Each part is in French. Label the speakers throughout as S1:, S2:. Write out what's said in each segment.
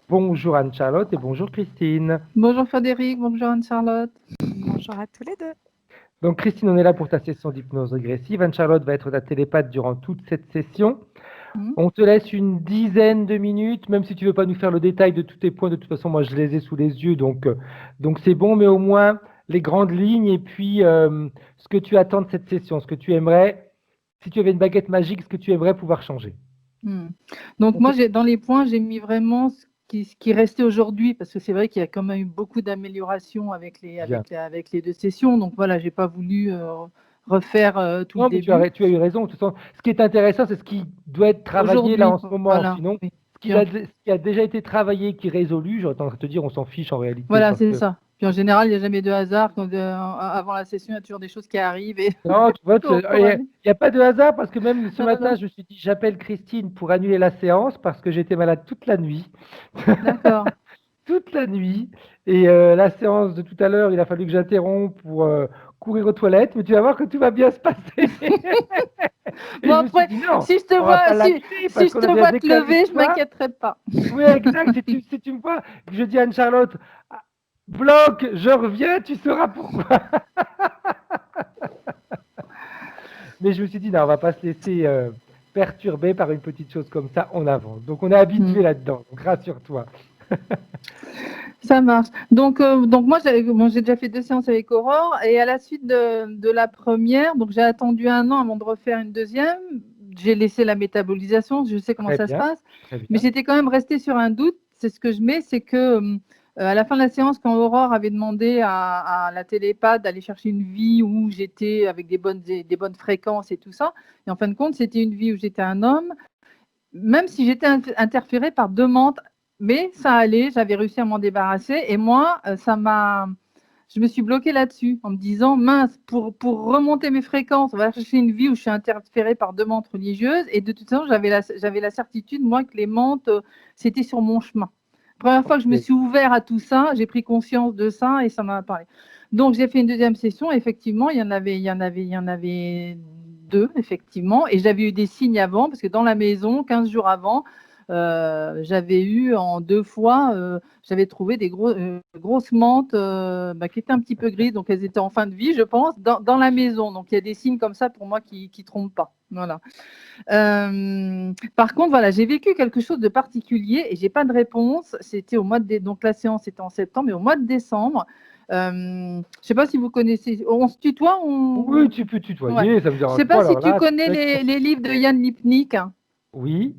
S1: Bonjour Anne-Charlotte et bonjour Christine.
S2: Bonjour Frédéric, bonjour Anne-Charlotte.
S3: Bonjour à tous les deux.
S1: Donc Christine, on est là pour ta session d'hypnose régressive. Anne-Charlotte va être ta télépathe durant toute cette session.
S2: Hmm.
S1: On te laisse une dizaine de minutes, même si tu veux pas nous faire le détail de tous tes points. De toute façon, moi, je les ai sous les yeux, donc c'est bon, mais au moins les grandes lignes et puis ce que tu attends de cette session, ce que tu aimerais, si tu avais une baguette magique, ce que tu aimerais pouvoir changer.
S2: Hmm. Donc moi, dans les points, j'ai mis vraiment ce qui restait aujourd'hui, parce que c'est vrai qu'il y a quand même eu beaucoup d'améliorations avec les deux sessions. Donc voilà, j'ai pas voulu refaire tout le
S1: Non, mais
S2: début.
S1: tu as eu raison. De toute façon, ce qui est intéressant, c'est ce qui doit être travaillé là
S2: Aujourd'hui,
S1: en ce moment.
S2: voilà.
S1: Sinon,
S2: Oui.
S1: ce qui a déjà été travaillé, qui est résolu, j'aurais tendance à te dire, on s'en fiche en réalité.
S2: Voilà,
S1: Parce
S2: c'est
S1: que,
S2: ça. Puis en général, il n'y a jamais de hasard. Avant la session, il y a toujours des choses qui arrivent. Et
S1: non, tu vois,
S2: voilà.
S1: il n'y a pas de hasard parce que même ce
S2: Non,
S1: matin,
S2: non.
S1: je me suis dit, j'appelle Christine pour annuler la séance parce que j'étais malade toute la nuit.
S2: D'accord.
S1: Toute la nuit. Et la séance de tout à l'heure, il a fallu que j'interrompe pour courir aux toilettes. Mais tu vas voir que tout va bien se passer. Et
S2: Bon,
S1: je me suis
S2: après,
S1: dit, non,
S2: si je te
S1: on va
S2: vois,
S1: pas
S2: si,
S1: l'annuler
S2: si
S1: parce
S2: je
S1: qu'on a
S2: te
S1: déjà
S2: vois te
S1: décalé une
S2: lever, je
S1: fois.
S2: m'inquiéterai pas.
S1: Oui, exact. Si tu me vois, que je dis à Anne-Charlotte, ah, bloc, je reviens, tu sauras pourquoi. Mais je me suis dit, non, on va pas se laisser perturber par une petite chose comme ça, on avance. Donc on est
S2: Hmm.
S1: habitué là-dedans, donc rassure-toi.
S2: Ça marche. Donc moi, j'ai déjà fait 2 séances avec Aurore et à la suite de la première, donc j'ai attendu 1 an avant de refaire une deuxième. J'ai laissé la métabolisation, je sais comment
S1: Très
S2: ça se
S1: bien,
S2: passe,
S1: très
S2: mais
S1: bien.
S2: j'étais quand même restée sur un doute. C'est ce que je mets, c'est que à la fin de la séance, quand Aurore avait demandé à la télépathe d'aller chercher une vie où j'étais avec des bonnes fréquences et tout ça, et en fin de compte, c'était une vie où j'étais un homme, même si j'étais interférée par 2 menthes, mais ça allait, j'avais réussi à m'en débarrasser et moi, je me suis bloquée là-dessus en me disant: «Mince, pour remonter mes fréquences, on va chercher une vie où je suis interférée par 2 menthes religieuses» et de toute façon, j'avais la certitude, moi, que les menthes, c'était sur mon chemin. Première fois que je me
S1: Ok.
S2: suis ouvert à tout ça, j'ai pris conscience de ça et ça m'a parlé. Donc j'ai fait une deuxième session, effectivement, il y en avait 2 effectivement et j'avais eu des signes avant parce que dans la maison, 15 jours avant, j'avais eu en 2 fois, j'avais trouvé des grosses menthes, qui étaient un petit peu grises, donc elles étaient en fin de vie, je pense, dans la maison. Donc il y a des signes comme ça pour moi qui trompent pas. Voilà. Par contre, voilà, j'ai vécu quelque chose de particulier et j'ai pas de réponse. C'était donc la séance était en septembre, mais au mois de décembre, je sais pas si vous connaissez, on se tutoie?
S1: Oui, tu peux
S2: Ouais.
S1: tutoyer, ça me
S2: Je sais
S1: dérange pas.
S2: pas si
S1: Alors
S2: tu
S1: là,
S2: connais
S1: avec ton-
S2: les livres de Yann Lipnik.
S1: oui.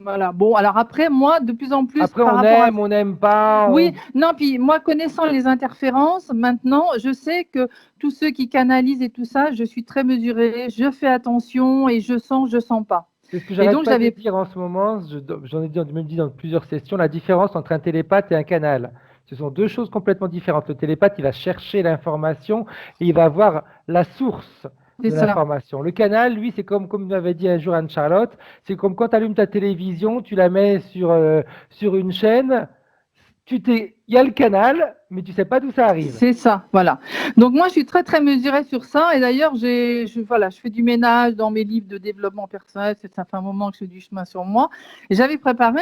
S2: Voilà. Bon, alors après, moi, de plus en plus,
S1: Après,
S2: par rapport à...
S1: on n'aime pas.
S2: Oui, non, puis moi, connaissant les interférences, maintenant, je sais que tous ceux qui canalisent et tout ça, je suis très mesurée, je fais attention et je sens pas.
S1: C'est ce que
S2: Et
S1: j'arrête
S2: donc,
S1: pas de
S2: j'avais...
S1: dire en ce moment. J'en ai dit, me dit dans plusieurs sessions, la différence entre un télépathe et un canal. Ce sont deux choses complètement différentes. Le télépathe, il va chercher l'information et il va voir la source
S2: C'est
S1: de
S2: ça.
S1: l'information. Le canal, lui, c'est comme m'avait dit un jour Anne-Charlotte, c'est comme quand tu allumes ta télévision, tu la mets sur une chaîne, il y a le canal, mais tu sais pas d'où ça arrive.
S2: C'est ça, voilà. Donc moi, je suis très, très mesurée sur ça. Et d'ailleurs, voilà, je fais du ménage dans mes livres de développement personnel. Ça fait un moment que je fais du chemin sur moi. Et j'avais préparé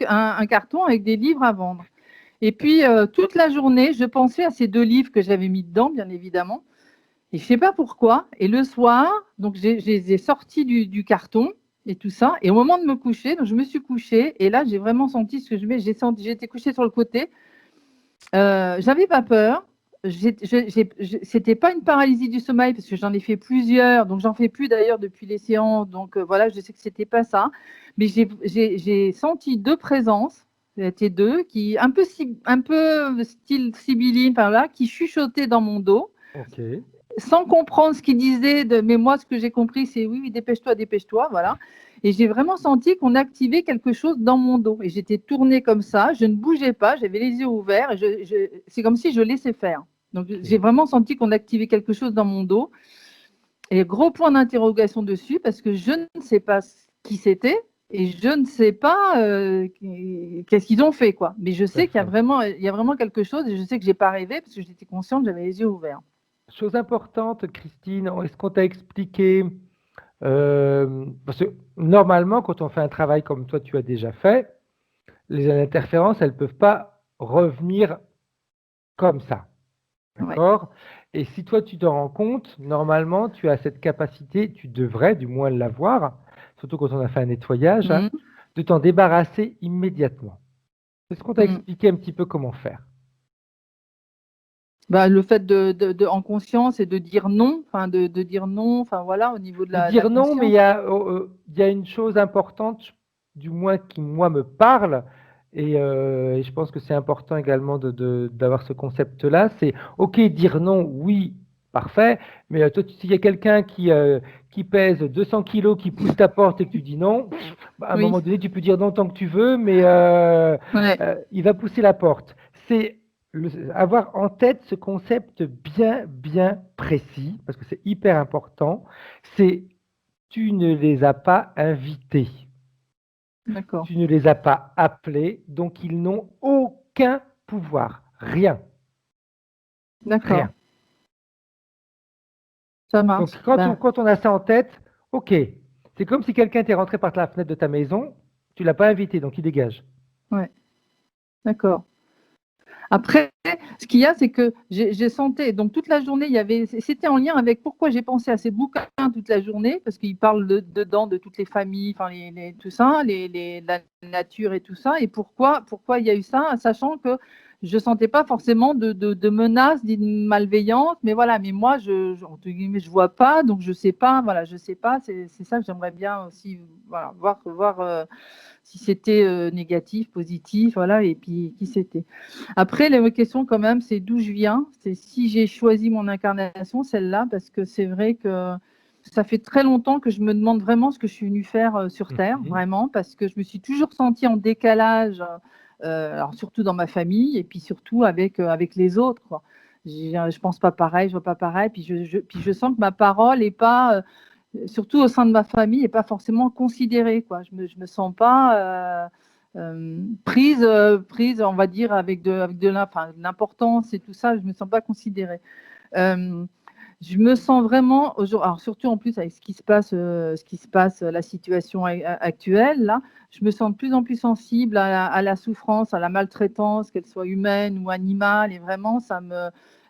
S2: un carton avec des livres à vendre. Et puis, toute la journée, je pensais à ces 2 livres que j'avais mis dedans, bien évidemment. Et je sais pas pourquoi. Et le soir, donc je les ai sortis du carton et tout ça. Et au moment de me coucher, donc je me suis couchée. Et là, j'ai vraiment senti ce que je mets. J'étais couchée sur le côté. J'avais pas peur. C'était pas une paralysie du sommeil parce que j'en ai fait plusieurs. Donc j'en fais plus d'ailleurs depuis les séances. Donc voilà, je sais que c'était pas ça. Mais j'ai senti 2 présences. C'était 2 qui un peu style sibylline par là, qui chuchotaient dans mon dos
S1: Ok.
S2: sans comprendre ce qu'il disait, mais moi, ce que j'ai compris, c'est oui, oui, dépêche-toi, dépêche-toi, voilà. Et j'ai vraiment senti qu'on activait quelque chose dans mon dos. Et j'étais tournée comme ça, je ne bougeais pas, j'avais les yeux ouverts, et c'est comme si je laissais faire. Donc
S1: Ok.
S2: j'ai vraiment senti qu'on activait quelque chose dans mon dos. Et gros point d'interrogation dessus, parce que je ne sais pas qui c'était, et je ne sais pas qu'est-ce qu'ils ont fait, quoi. Mais je
S1: Tout à
S2: sais
S1: fait.
S2: il y a vraiment quelque chose, et je sais que j'ai pas rêvé, parce que j'étais consciente, j'avais les yeux ouverts.
S1: Chose importante, Christine, est-ce qu'on t'a expliqué, parce que normalement, quand on fait un travail comme toi, tu as déjà fait, les interférences, elles ne peuvent pas revenir comme ça.
S2: Ouais.
S1: D'accord? Et si toi, tu te rends compte, normalement, tu as cette capacité, tu devrais du moins l'avoir, surtout quand on a fait un nettoyage, hein,
S2: Mhm.
S1: de t'en débarrasser immédiatement. Est-ce qu'on t'a
S2: Mhm.
S1: expliqué un petit peu comment faire?
S2: Bah, le fait en conscience et de dire non, enfin de dire non, enfin voilà, au niveau de
S1: De
S2: la
S1: dire non, mais
S2: conscience.
S1: il y a une chose importante, du moins qui, moi, me parle, et je pense que c'est important également d'avoir ce concept-là, c'est, OK, dire non, oui, parfait, mais toi, s'il y a quelqu'un qui pèse 200 kilos, qui pousse ta porte et que tu dis non, bah, à un
S2: Oui,
S1: moment donné, tu peux dire non tant que tu veux, mais
S2: ouais,
S1: il va pousser la porte. C'est avoir en tête ce concept bien, bien précis, parce que c'est hyper important, c'est tu ne les as pas invités,
S2: d'accord,
S1: tu ne les as pas appelés, donc ils n'ont aucun pouvoir, rien,
S2: d'accord,
S1: rien.
S2: ça
S1: Donc
S2: marche. Ben,
S1: quand on a ça en tête, ok, c'est comme si quelqu'un était rentré par la fenêtre de ta maison, tu l'as pas invité, donc il dégage.
S2: ouais, d'accord. Après, ce qu'il y a, c'est que j'ai senti, donc toute la journée, c'était en lien avec pourquoi j'ai pensé à ces bouquins toute la journée, parce qu'ils parlent dedans de toutes les familles, enfin tout ça, la nature et tout ça, et pourquoi il y a eu ça, sachant que je sentais pas forcément de menaces, d'une malveillance, mais voilà, mais moi, entre guillemets, je vois pas, donc je sais pas, voilà, je sais pas, c'est ça que j'aimerais bien aussi, voilà, voir si c'était négatif, positif, voilà, et puis qui c'était. Après, la question quand même, c'est d'où je viens. C'est si j'ai choisi mon incarnation, celle-là, parce que c'est vrai que ça fait très longtemps que je me demande vraiment ce que je suis venue faire sur Terre,
S1: Mhm.
S2: vraiment, parce que je me suis toujours sentie en décalage, alors surtout dans ma famille et puis surtout avec les autres, quoi. Je pense pas pareil, je vois pas pareil, puis je sens que ma parole est pas, surtout au sein de ma famille, n'est pas forcément considérée, quoi. Je me sens pas prise, on va dire, avec de l'importance et tout ça, je me sens pas considérée. Euh, je me sens vraiment, alors surtout en plus avec ce qui se passe, la situation actuelle, là, je me sens de plus en plus sensible à la souffrance, à la maltraitance, qu'elle soit humaine ou animale, et vraiment,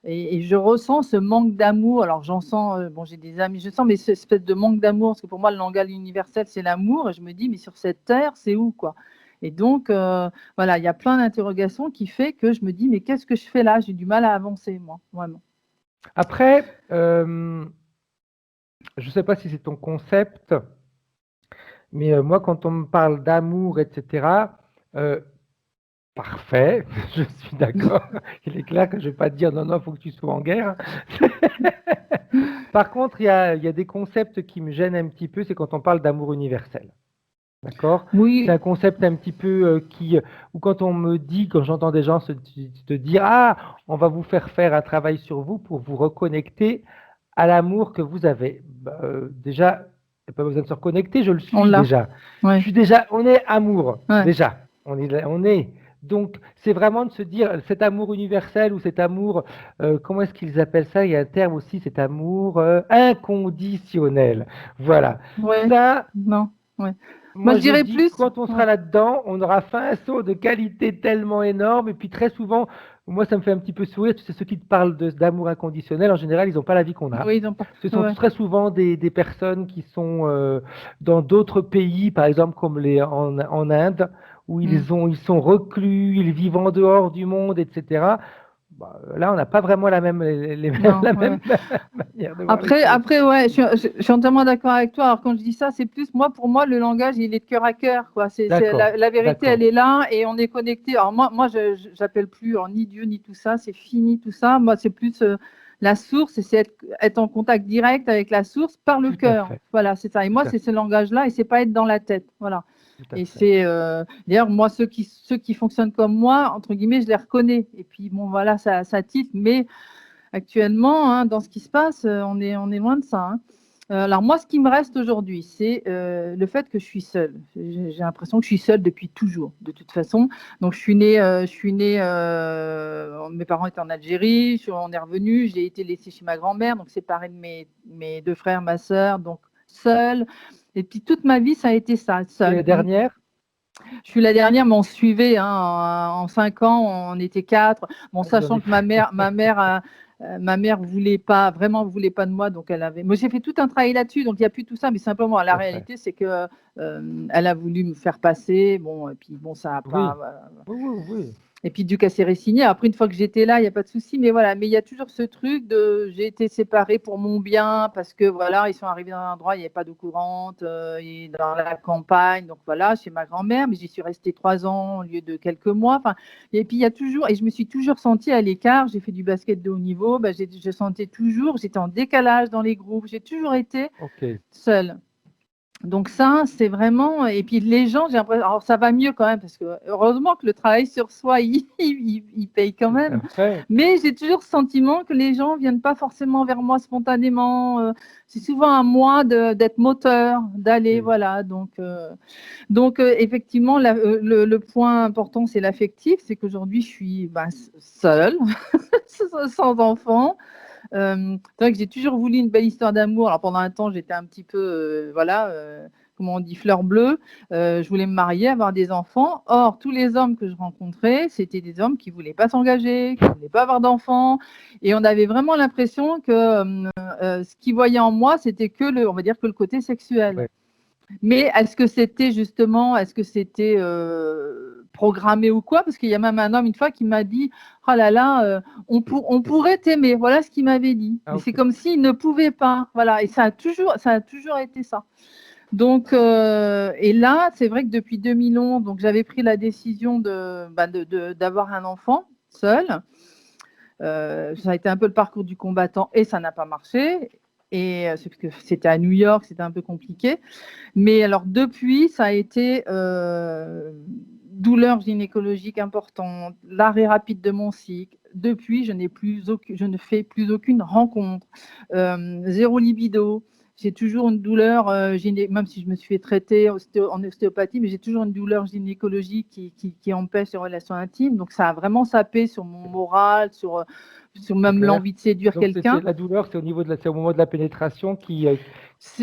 S2: et je ressens ce manque d'amour. Alors j'en sens, bon, j'ai des amis, je sens, mais cette espèce de manque d'amour, parce que pour moi, le langage universel, c'est l'amour, et je me dis, mais sur cette terre, c'est où, quoi? Et donc, voilà, il y a plein d'interrogations qui fait que je me dis, mais qu'est-ce que je fais là? J'ai du mal à avancer, moi, vraiment.
S1: Après, je ne sais pas si c'est ton concept, mais moi, quand on me parle d'amour, etc., euh, parfait, je suis d'accord. Il est clair que je ne vais pas te dire non, non, il faut que tu sois en guerre. Par contre, il y a des concepts qui me gênent un petit peu, c'est quand on parle d'amour universel. D'accord? C'est
S2: Oui,
S1: un concept un petit peu ou quand on me dit, quand j'entends des gens te dire, ah, on va vous faire un travail sur vous pour vous reconnecter à l'amour que vous avez. Bah, déjà, il n'y a pas besoin de se reconnecter, je le
S2: on
S1: suis
S2: l'a.
S1: déjà. Je
S2: Ouais,
S1: suis déjà, on est amour,
S2: ouais.
S1: déjà. On est. Donc, c'est vraiment de se dire, cet amour universel ou cet amour, comment est-ce qu'ils appellent ça? Il y a un terme aussi, cet amour inconditionnel. Voilà.
S2: Ouais,
S1: Ça,
S2: non, ouais. Moi,
S1: moi,
S2: je
S1: je
S2: dirais
S1: dis que
S2: plus,
S1: quand on
S2: ouais,
S1: sera là-dedans, on aura fait un saut de qualité tellement énorme. Et puis très souvent, moi, ça me fait un petit peu sourire. Tu sais, ceux qui te parlent d'amour inconditionnel, en général, ils n'ont pas la vie qu'on a.
S2: oui, ils ont pas,
S1: Ce sont
S2: ouais,
S1: très souvent des personnes qui sont dans d'autres pays, par exemple comme en Inde, où
S2: hmm.
S1: ils sont reclus, ils vivent en dehors du monde, etc. Bah, là, on n'a pas vraiment
S2: Non,
S1: la
S2: ouais,
S1: même
S2: ouais.
S1: manière de voir les choses.
S2: Après, ouais, je suis entièrement d'accord avec toi. Alors, quand je dis ça, c'est plus, moi, pour moi, le langage, il est de cœur à cœur, quoi.
S1: D'accord,
S2: La vérité, elle
S1: d'accord,
S2: est là et on est connecté. Alors, moi, j'appelle plus ni Dieu, ni tout ça. C'est fini, tout ça. Moi, c'est plus la source, et c'est être en contact direct avec la source par le
S1: tout à
S2: cœur.
S1: fait,
S2: Voilà, c'est ça. Et
S1: tout
S2: moi,
S1: à
S2: c'est
S1: fait,
S2: ce langage-là et c'est pas être dans la tête. Voilà.
S1: tout à
S2: Et
S1: fait.
S2: c'est, d'ailleurs, moi, ceux qui fonctionnent comme moi, entre guillemets, je les reconnais. Et puis, bon, voilà, ça titre, mais actuellement, hein, dans ce qui se passe, on est loin de ça, hein. Alors moi, ce qui me reste aujourd'hui, c'est le fait que je suis seule. J'ai l'impression que je suis seule depuis toujours, de toute façon. Donc mes parents étaient en Algérie, on est revenu, j'ai été laissée chez ma grand-mère, donc séparée de mes deux frères, ma sœur, donc seule. Et puis toute ma vie, ça a été ça,
S1: Tu es
S2: seule.
S1: la dernière?
S2: Je suis la dernière, mais on se suivait. Hein, en 5 ans, on était 4. Bon, sachant que ma mère voulait pas, vraiment voulait pas de moi, donc elle avait. Moi, j'ai fait tout un travail là-dessus, donc il n'y a plus tout ça. Mais simplement, la réalité, c'est que elle a voulu me faire passer. Bon, et puis bon, ça a
S1: Oui,
S2: pas.
S1: oui.
S2: Et puis Duc a s'est résigné. Après, une fois que j'étais là, il n'y a pas de souci. Mais voilà, mais il y a toujours ce truc de j'ai été séparée pour mon bien parce que voilà, ils sont arrivés dans un endroit, il n'y avait pas d'eau courante, et dans la campagne. Donc voilà, chez ma grand-mère, mais j'y suis restée 3 ans au lieu de quelques mois. Enfin, et puis il y a toujours, et je me suis toujours sentie à l'écart. J'ai fait du basket de haut niveau. Ben, je sentais toujours, j'étais en décalage dans les groupes. J'ai toujours été
S1: Ok.
S2: seule. Donc ça, c'est vraiment. Et puis les gens, j'ai l'impression. Alors ça va mieux quand même, parce que heureusement que le travail sur soi, il paye quand même.
S1: Après,
S2: Mais j'ai toujours le sentiment que les gens ne viennent pas forcément vers moi spontanément. C'est souvent à moi d'être moteur, d'aller,
S1: oui.
S2: voilà. Donc effectivement, le point important, c'est l'affectif. C'est qu'aujourd'hui, je suis seule, sans enfant. C'est vrai que j'ai toujours voulu une belle histoire d'amour. Alors pendant un temps, j'étais un petit peu, comment on dit, fleur bleue. Je voulais me marier, avoir des enfants. Or, tous les hommes que je rencontrais, c'était des hommes qui voulaient pas s'engager, qui voulaient pas avoir d'enfants. Et on avait vraiment l'impression que ce qu'ils voyaient en moi, c'était on va dire que le côté sexuel.
S1: Ouais.
S2: Mais est-ce que c'était programmé ou quoi? Parce qu'il y a même un homme une fois qui m'a dit, oh là là, on pourrait t'aimer. Voilà ce qu'il m'avait dit.
S1: Ah,
S2: Mais c'est
S1: ok.
S2: comme s'il ne pouvait pas. Voilà. Et ça a toujours été ça. Donc, et là, c'est vrai que depuis 2011, donc j'avais pris la décision d'avoir un enfant seul. Ça a été un peu le parcours du combattant et ça n'a pas marché. Et c'est parce que c'était à New York, c'était un peu compliqué. Mais alors depuis, ça a été douleur gynécologique importante, l'arrêt rapide de mon cycle. Depuis, je ne fais plus aucune rencontre, zéro libido. J'ai toujours une douleur, même si je me suis fait traiter en ostéopathie, mais j'ai toujours une douleur gynécologique qui empêche les relations intimes. Donc ça a vraiment sapé sur mon moral, sur
S1: C'est
S2: même
S1: clair.
S2: l'envie de séduire
S1: Donc,
S2: quelqu'un.
S1: la douleur, c'est c'est au moment de la pénétration
S2: J'ai
S1: qui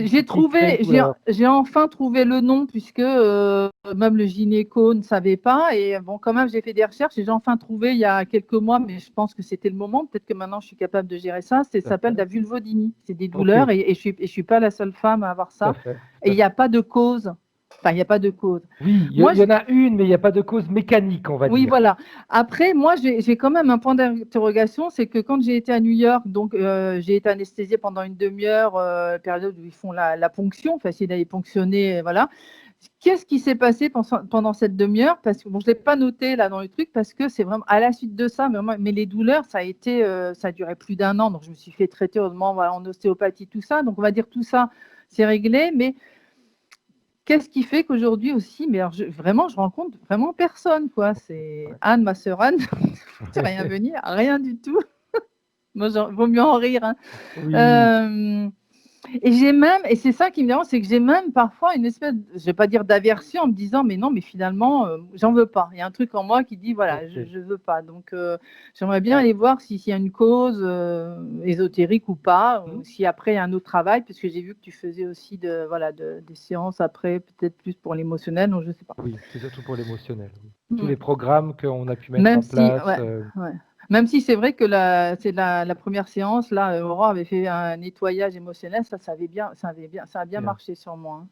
S1: crée une
S2: trouvé,
S1: douleur.
S2: j'ai enfin trouvé le nom puisque même le gynéco ne savait pas. Et bon, quand même, j'ai fait des recherches et j'ai enfin trouvé il y a quelques mois, mais je pense que c'était le moment. Peut-être que maintenant je suis capable de gérer ça. Ça
S1: Tout à
S2: s'appelle
S1: fait.
S2: la vulvodynie. C'est des
S1: Ok,
S2: douleurs et je suis pas la seule femme à avoir
S1: tout à
S2: ça.
S1: fait.
S2: Et
S1: Tout
S2: il
S1: à
S2: n'y
S1: fait.
S2: a pas de cause. Enfin, il n'y a pas de cause.
S1: Oui,
S2: Moi,
S1: il y en a une, mais il n'y a pas de cause mécanique, on va
S2: oui,
S1: dire.
S2: voilà. Après, moi, j'ai quand même un point d'interrogation, c'est que quand j'ai été à New York, donc j'ai été anesthésiée pendant une demi-heure, période où ils font la ponction, enfin, essayer d'aller ponctionner, voilà. Qu'est-ce qui s'est passé pendant cette demi-heure? Parce que bon, je l'ai pas noté là dans le truc, parce que c'est vraiment à la suite de ça, mais les douleurs, ça a duré plus d'1 an, donc je me suis fait traiter heureusement, voilà, en ostéopathie, tout ça. Donc on va dire tout ça, c'est réglé, mais qu'est-ce qui fait qu'aujourd'hui aussi, mais alors vraiment, je rencontre vraiment personne, quoi. C'est
S1: Ouais.
S2: Anne, ma sœur Anne, c'est rien venir, rien du tout. Moi, vaut mieux en rire. Hein.
S1: Oui,
S2: Et j'ai même, et c'est ça qui me dérange, c'est que j'ai même parfois une espèce, je vais pas dire d'aversion, en me disant, mais non, mais finalement, j'en veux pas. Il y a un truc en moi qui dit, voilà,
S1: ok.
S2: je veux pas. Donc, j'aimerais bien aller voir s'il y a une cause ésotérique ou pas, ou
S1: Hmm.
S2: si après il y a un autre travail, parce que j'ai vu que tu faisais aussi des séances après, peut-être plus pour l'émotionnel, donc je sais pas.
S1: Oui, c'est surtout pour l'émotionnel. Oui. Tous
S2: Mm.
S1: les programmes qu'on a pu mettre
S2: Même
S1: en
S2: si,
S1: place.
S2: ouais, ouais. Même si c'est vrai que c'est la première séance, là, Aurore avait fait un nettoyage émotionnel, ça a bien
S1: Bien.
S2: marché sur moi. Hein.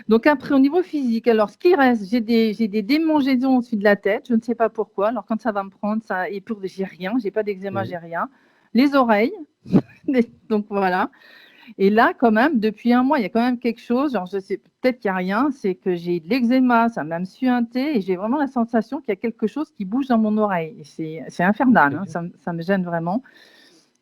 S2: Donc après, au niveau physique, alors ce qui reste, j'ai des démangeaisons au-dessus de la tête, je ne sais pas pourquoi. Alors quand ça va me prendre, j'ai rien, j'ai pas d'eczéma,
S1: Oui.
S2: j'ai rien. Les oreilles, donc voilà. Et là, quand même, depuis 1 mois, il y a quand même quelque chose, genre je sais peut-être qu'il n'y a rien, c'est que j'ai de l'eczéma, ça m'a même suinté et j'ai vraiment la sensation qu'il y a quelque chose qui bouge dans mon oreille. Et c'est infernal, hein,
S1: Ok.
S2: ça me gêne vraiment.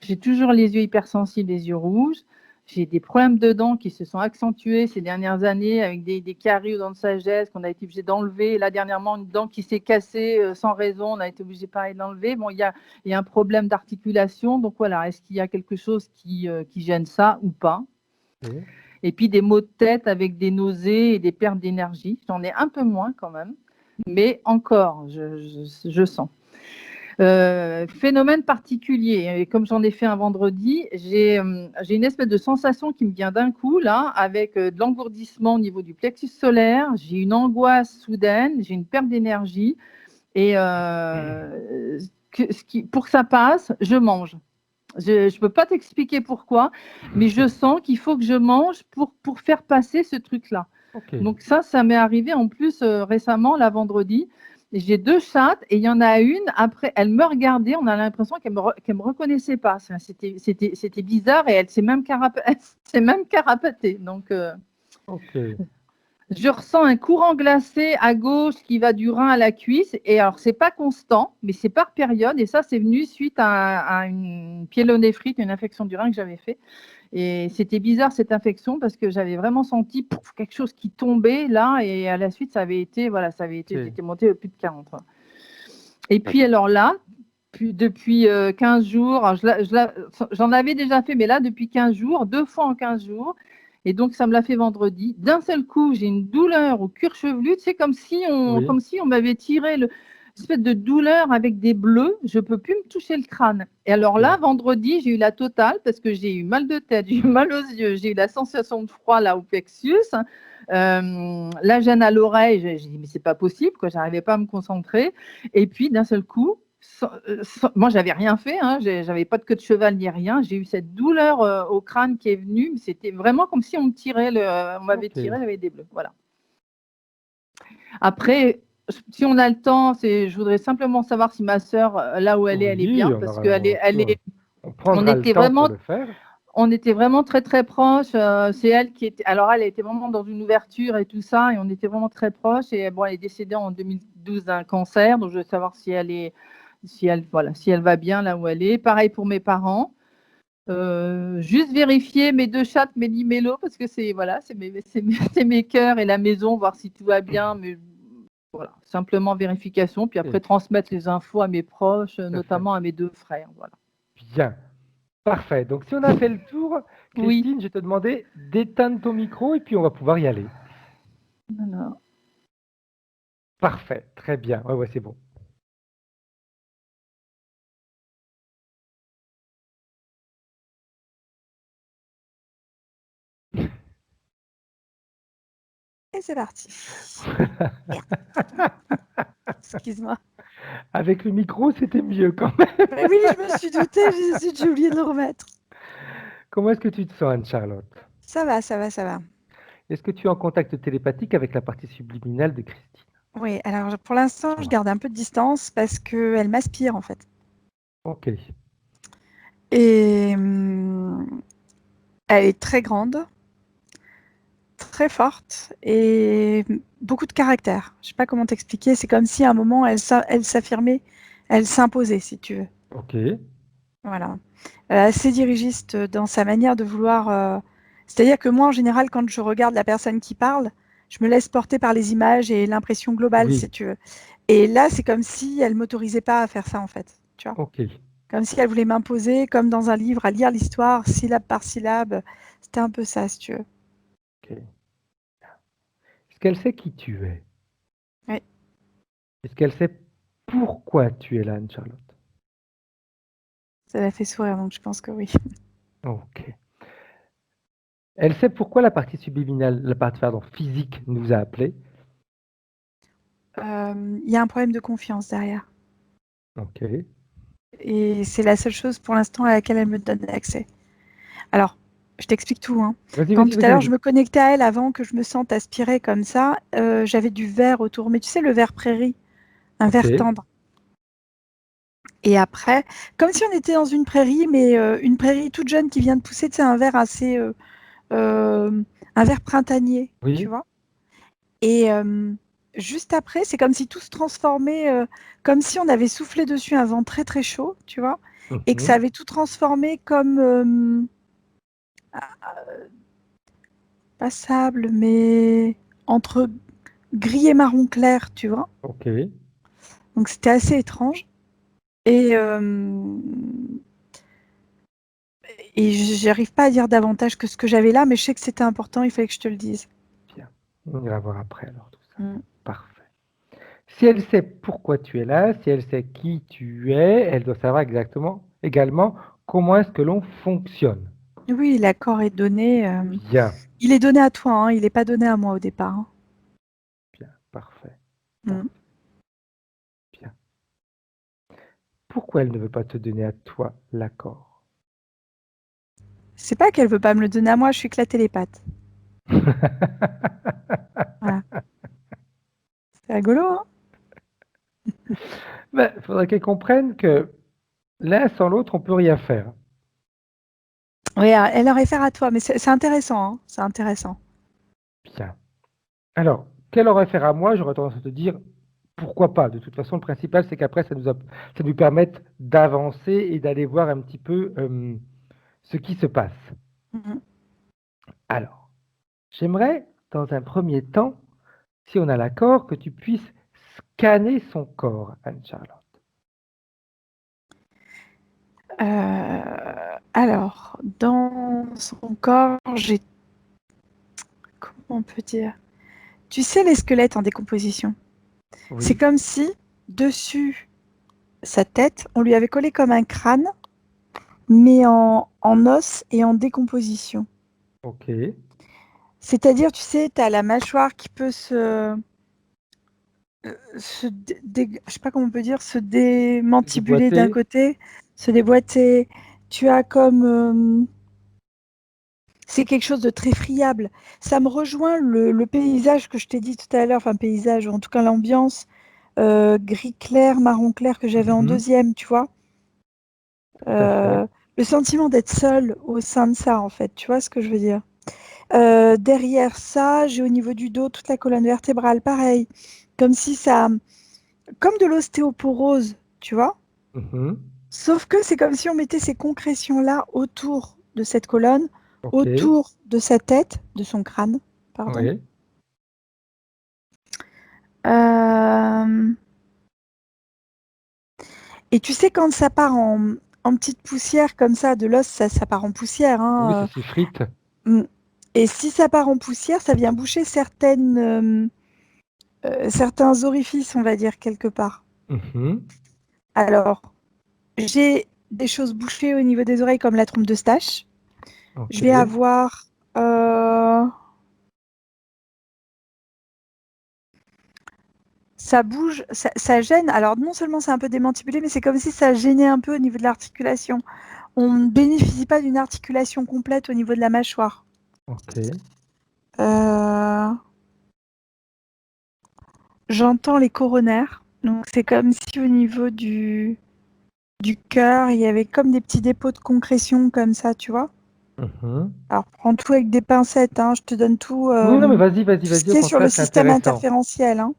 S2: J'ai toujours les yeux hypersensibles, les yeux rouges. J'ai des problèmes de dents qui se sont accentués ces dernières années avec des caries aux dents de sagesse qu'on a été obligé d'enlever. Là, dernièrement, une dent qui s'est cassée sans raison, on a été obligé pareil d'enlever. Bon, il y a un problème d'articulation. Donc voilà, est-ce qu'il y a quelque chose qui gêne ça ou pas?
S1: Ok.
S2: Et puis des maux de tête avec des nausées et des pertes d'énergie. J'en ai un peu moins quand même, mais encore, je sens. Phénomène particulier, et comme j'en ai fait un vendredi, j'ai une espèce de sensation qui me vient d'un coup, là, avec de l'engourdissement au niveau du plexus solaire, j'ai une angoisse soudaine, j'ai une perte d'énergie, et pour que ça passe, je mange. Je ne peux pas t'expliquer pourquoi, mais je sens qu'il faut que je mange pour faire passer ce truc-là.
S1: Ok.
S2: Donc ça m'est arrivé en plus récemment, là, vendredi. J'ai 2 chattes et il y en a une, après, elle me regardait, on a l'impression qu'elle me reconnaissait pas. C'était bizarre et elle s'est même carapatée. Donc,
S1: Ok.
S2: je ressens un courant glacé à gauche qui va du rein à la cuisse. Et alors, c'est pas constant, mais c'est par période. Et ça, c'est venu suite à une pyélonéphrite, une infection du rein que j'avais fait. Et c'était bizarre cette infection parce que j'avais vraiment senti quelque chose qui tombait là. Et à la suite, ça avait été, j'étais montée à plus de 40. Et puis alors là, depuis 15 jours, j'en avais déjà fait, mais là, depuis 15 jours, 2 fois en 15 jours. Et donc, ça me l'a fait vendredi. D'un seul coup, j'ai une douleur au cuir chevelu. Tu sais, comme si on m'avait tiré une espèce de douleur avec des bleus. Je ne peux plus me toucher le crâne. Et alors là, vendredi, j'ai eu la totale parce que j'ai eu mal de tête, j'ai eu mal aux yeux, j'ai eu la sensation de froid là au plexus. La gêne à l'oreille, j'ai dit, mais c'est pas possible, quoi. J'arrivais pas à me concentrer. Et puis, d'un seul coup, moi, j'avais rien fait, hein, j'avais pas de queue de cheval ni rien. J'ai eu cette douleur au crâne qui est venue. C'était vraiment comme si on me tirait, on m'avait tiré avec des bleus. Voilà. Après, si on a le temps, je voudrais simplement savoir si ma sœur, là où elle est bien, parce
S1: on prendra le temps pour le faire.
S2: On était vraiment très très proches. C'est elle qui était. Alors elle était vraiment dans une ouverture et tout ça, et on était vraiment très proches. Et bon, elle est décédée en 2012 d'un cancer, donc je veux savoir si elle va bien là où elle est. Pareil pour mes parents. Juste vérifier mes 2 chattes, Mélie et Mélo, parce que c'est mes cœurs et la maison, voir si tout va bien. Mais voilà, simplement vérification. Puis après transmettre les infos à mes proches, notamment à mes 2 frères. Voilà.
S1: Bien. Parfait. Donc, si on a fait le tour, Christine,
S2: Oui.
S1: je vais te demander d'éteindre ton micro et puis on va pouvoir y aller.
S2: Alors.
S1: Parfait. Très bien. Ouais, c'est bon.
S3: Et c'est parti. Excuse-moi.
S1: Avec le micro, c'était mieux quand même.
S3: Mais oui, je me suis doutée, j'ai oublié de le remettre.
S1: Comment est-ce que tu te sens, Anne-Charlotte?
S3: Ça va, ça va, ça va.
S1: Est-ce que tu es en contact télépathique avec la partie subliminale de Christine?
S3: Oui, alors pour l'instant, je garde un peu de distance parce qu'elle m'aspire en fait.
S1: Ok.
S3: Et elle est très grande, très forte et beaucoup de caractère. Je ne sais pas comment t'expliquer, c'est comme si à un moment, elle s'affirmait, elle s'imposait, si tu veux.
S1: Ok.
S3: Voilà. Assez dirigiste dans sa manière de vouloir. C'est-à-dire que moi, en général, quand je regarde la personne qui parle, je me laisse porter par les images et l'impression globale,
S1: Oui.
S3: si tu veux. Et là, c'est comme si elle m'autorisait pas à faire ça, en fait. Tu vois.
S1: Ok.
S3: Comme si elle voulait m'imposer, comme dans un livre, à lire l'histoire, syllabe par syllabe. C'était un peu ça, si tu veux.
S1: Ok. Est-ce qu'elle sait qui tu es?
S3: Oui.
S1: Est-ce qu'elle sait pourquoi tu es là, Anne-Charlotte?
S3: Ça l'a fait sourire, donc je pense que oui.
S1: Ok. Elle sait pourquoi la partie subliminale, la partie physique nous a appelés?
S3: Il y a un problème de confiance derrière.
S1: Ok.
S3: Et c'est la seule chose pour l'instant à laquelle elle me donne accès. Alors, je t'explique tout. Hein. Quand tout à l'heure, je me connectais à elle avant que je me sente aspirée comme ça, j'avais du vert autour. Mais tu sais, le vert prairie, un vert tendre. Et après, comme si on était dans une prairie, mais une prairie toute jeune qui vient de pousser, tu sais, un vert assez... un vert printanier, tu vois. Et juste après, c'est comme si tout se transformait, comme si on avait soufflé dessus un vent très très chaud, tu vois, et que ça avait tout transformé comme... pas sable, mais entre gris et marron clair, tu vois.
S1: Ok.
S3: Donc c'était assez étrange. Et j'arrive pas à dire davantage que ce que j'avais là, mais je sais que c'était important, il fallait que je te le dise.
S1: Bien. On ira voir après alors tout ça. Parfait. Si elle sait pourquoi tu es là, si elle sait qui tu es, elle doit savoir également comment est-ce que l'on fonctionne.
S3: Oui, l'accord est donné.
S1: Bien,
S3: Il est donné à toi, hein, il n'est pas donné à moi au départ. Hein.
S1: bien, parfait,
S3: Mm.
S1: parfait, bien. Pourquoi elle ne veut pas te donner à toi l'accord?
S3: C'est pas qu'elle veut pas me le donner à moi, je suis éclatée les pattes. Voilà. C'est rigolo, hein?
S1: Il faudrait qu'elle comprenne que l'un sans l'autre, on peut rien faire.
S3: Oui, elle aurait faire à toi, mais c'est intéressant, hein, c'est intéressant.
S1: Bien. Alors, qu'elle aurait faire à moi, j'aurais tendance à te dire pourquoi pas. De toute façon, le principal, c'est qu'après, ça nous permette d'avancer et d'aller voir un petit peu ce qui se passe.
S3: Mhm.
S1: Alors, j'aimerais, dans un premier temps, si on a l'accord, que tu puisses scanner son corps, Anne-Charlotte.
S3: Alors, dans son corps, j'ai... Comment on peut dire? Tu sais, les squelettes en décomposition. C'est
S1: Oui,
S3: comme si, dessus sa tête, on lui avait collé comme un crâne, mais en os et en décomposition.
S1: ok.
S3: C'est-à-dire, tu sais, tu as la mâchoire qui peut je sais pas comment on peut dire, se démantibuler d'un
S1: Déboîté.
S3: côté, se déboîter. Tu as comme... c'est quelque chose de très friable. Ça me rejoint le paysage que je t'ai dit tout à l'heure, enfin paysage, ou en tout cas l'ambiance gris clair, marron clair que j'avais en
S1: Mhm,
S3: deuxième, tu vois.
S1: tout à fait.
S3: Euh, le sentiment d'être seul au sein de ça, en fait, tu vois ce que je veux dire. Derrière ça, j'ai au niveau du dos toute la colonne vertébrale, pareil, comme si ça, comme de l'ostéoporose, tu vois.
S1: Mhm,
S3: Sauf que c'est comme si on mettait ces concrétions-là autour de cette colonne,
S1: ok.
S3: autour de sa tête, de son crâne, pardon.
S1: Oui.
S3: Euh, Et tu sais, quand ça part en petite poussière comme ça, de l'os, ça part en poussière.
S1: Oui, ça
S3: Hein.
S1: s'effrite.
S3: Mm. Et si ça part en poussière, ça vient boucher certains orifices, on va dire, quelque part.
S1: Mhm,
S3: Alors, j'ai des choses bouchées au niveau des oreilles, comme la trompe de Stache.
S1: ok.
S3: Je vais avoir... ça bouge, ça gêne. Alors, non seulement c'est un peu démantibulé, mais c'est comme si ça gênait un peu au niveau de l'articulation. On ne bénéficie pas d'une articulation complète au niveau de la mâchoire.
S1: Ok.
S3: Euh, J'entends les coronaires. Donc, c'est comme si au niveau du cœur, il y avait comme des petits dépôts de concrétion comme ça, tu vois.
S1: Mhm.
S3: Alors, prends tout avec des pincettes, hein, je te donne tout,
S1: Oui, non, mais vas-y, vas-y,
S3: tout ce
S1: vas-y, au
S3: qui est sur le
S1: contraire, c'est
S3: système
S1: intéressant.
S3: interférentiel. Hein.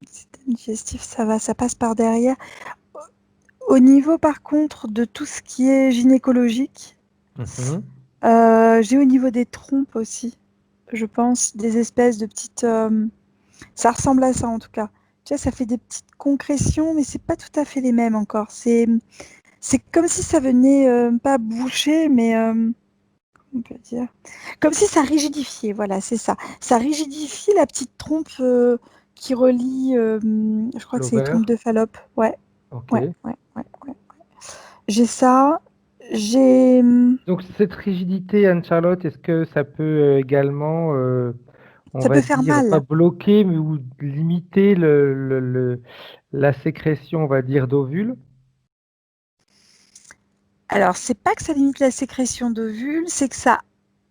S3: Système digestif, ça va, ça passe par derrière. Au niveau, par contre, de tout ce qui est gynécologique,
S1: Mhm.
S3: j'ai au niveau des trompes aussi, je pense, des espèces de petites... ça ressemble à ça, en tout cas. Tu vois, ça fait des petites concrétions, mais c'est pas tout à fait les mêmes encore. C'est comme si ça venait pas boucher, mais on peut dire comme si ça rigidifiait. Voilà, c'est ça. Ça rigidifie la petite trompe qui relie. Je crois que c'est les trompes
S1: L'ovaire.
S3: de Fallope. Ouais,
S1: Ok.
S3: ouais, ouais, ouais, ouais. J'ai ça. J'ai.
S1: Donc, cette rigidité, Anne-Charlotte, est-ce que ça peut également, on
S3: Ça
S1: va
S3: peut faire
S1: dire, pas
S3: mal.
S1: bloquer, mais ou limiter la sécrétion, on va dire, d'ovules?
S3: Alors, c'est pas que ça limite la sécrétion d'ovules, c'est que ça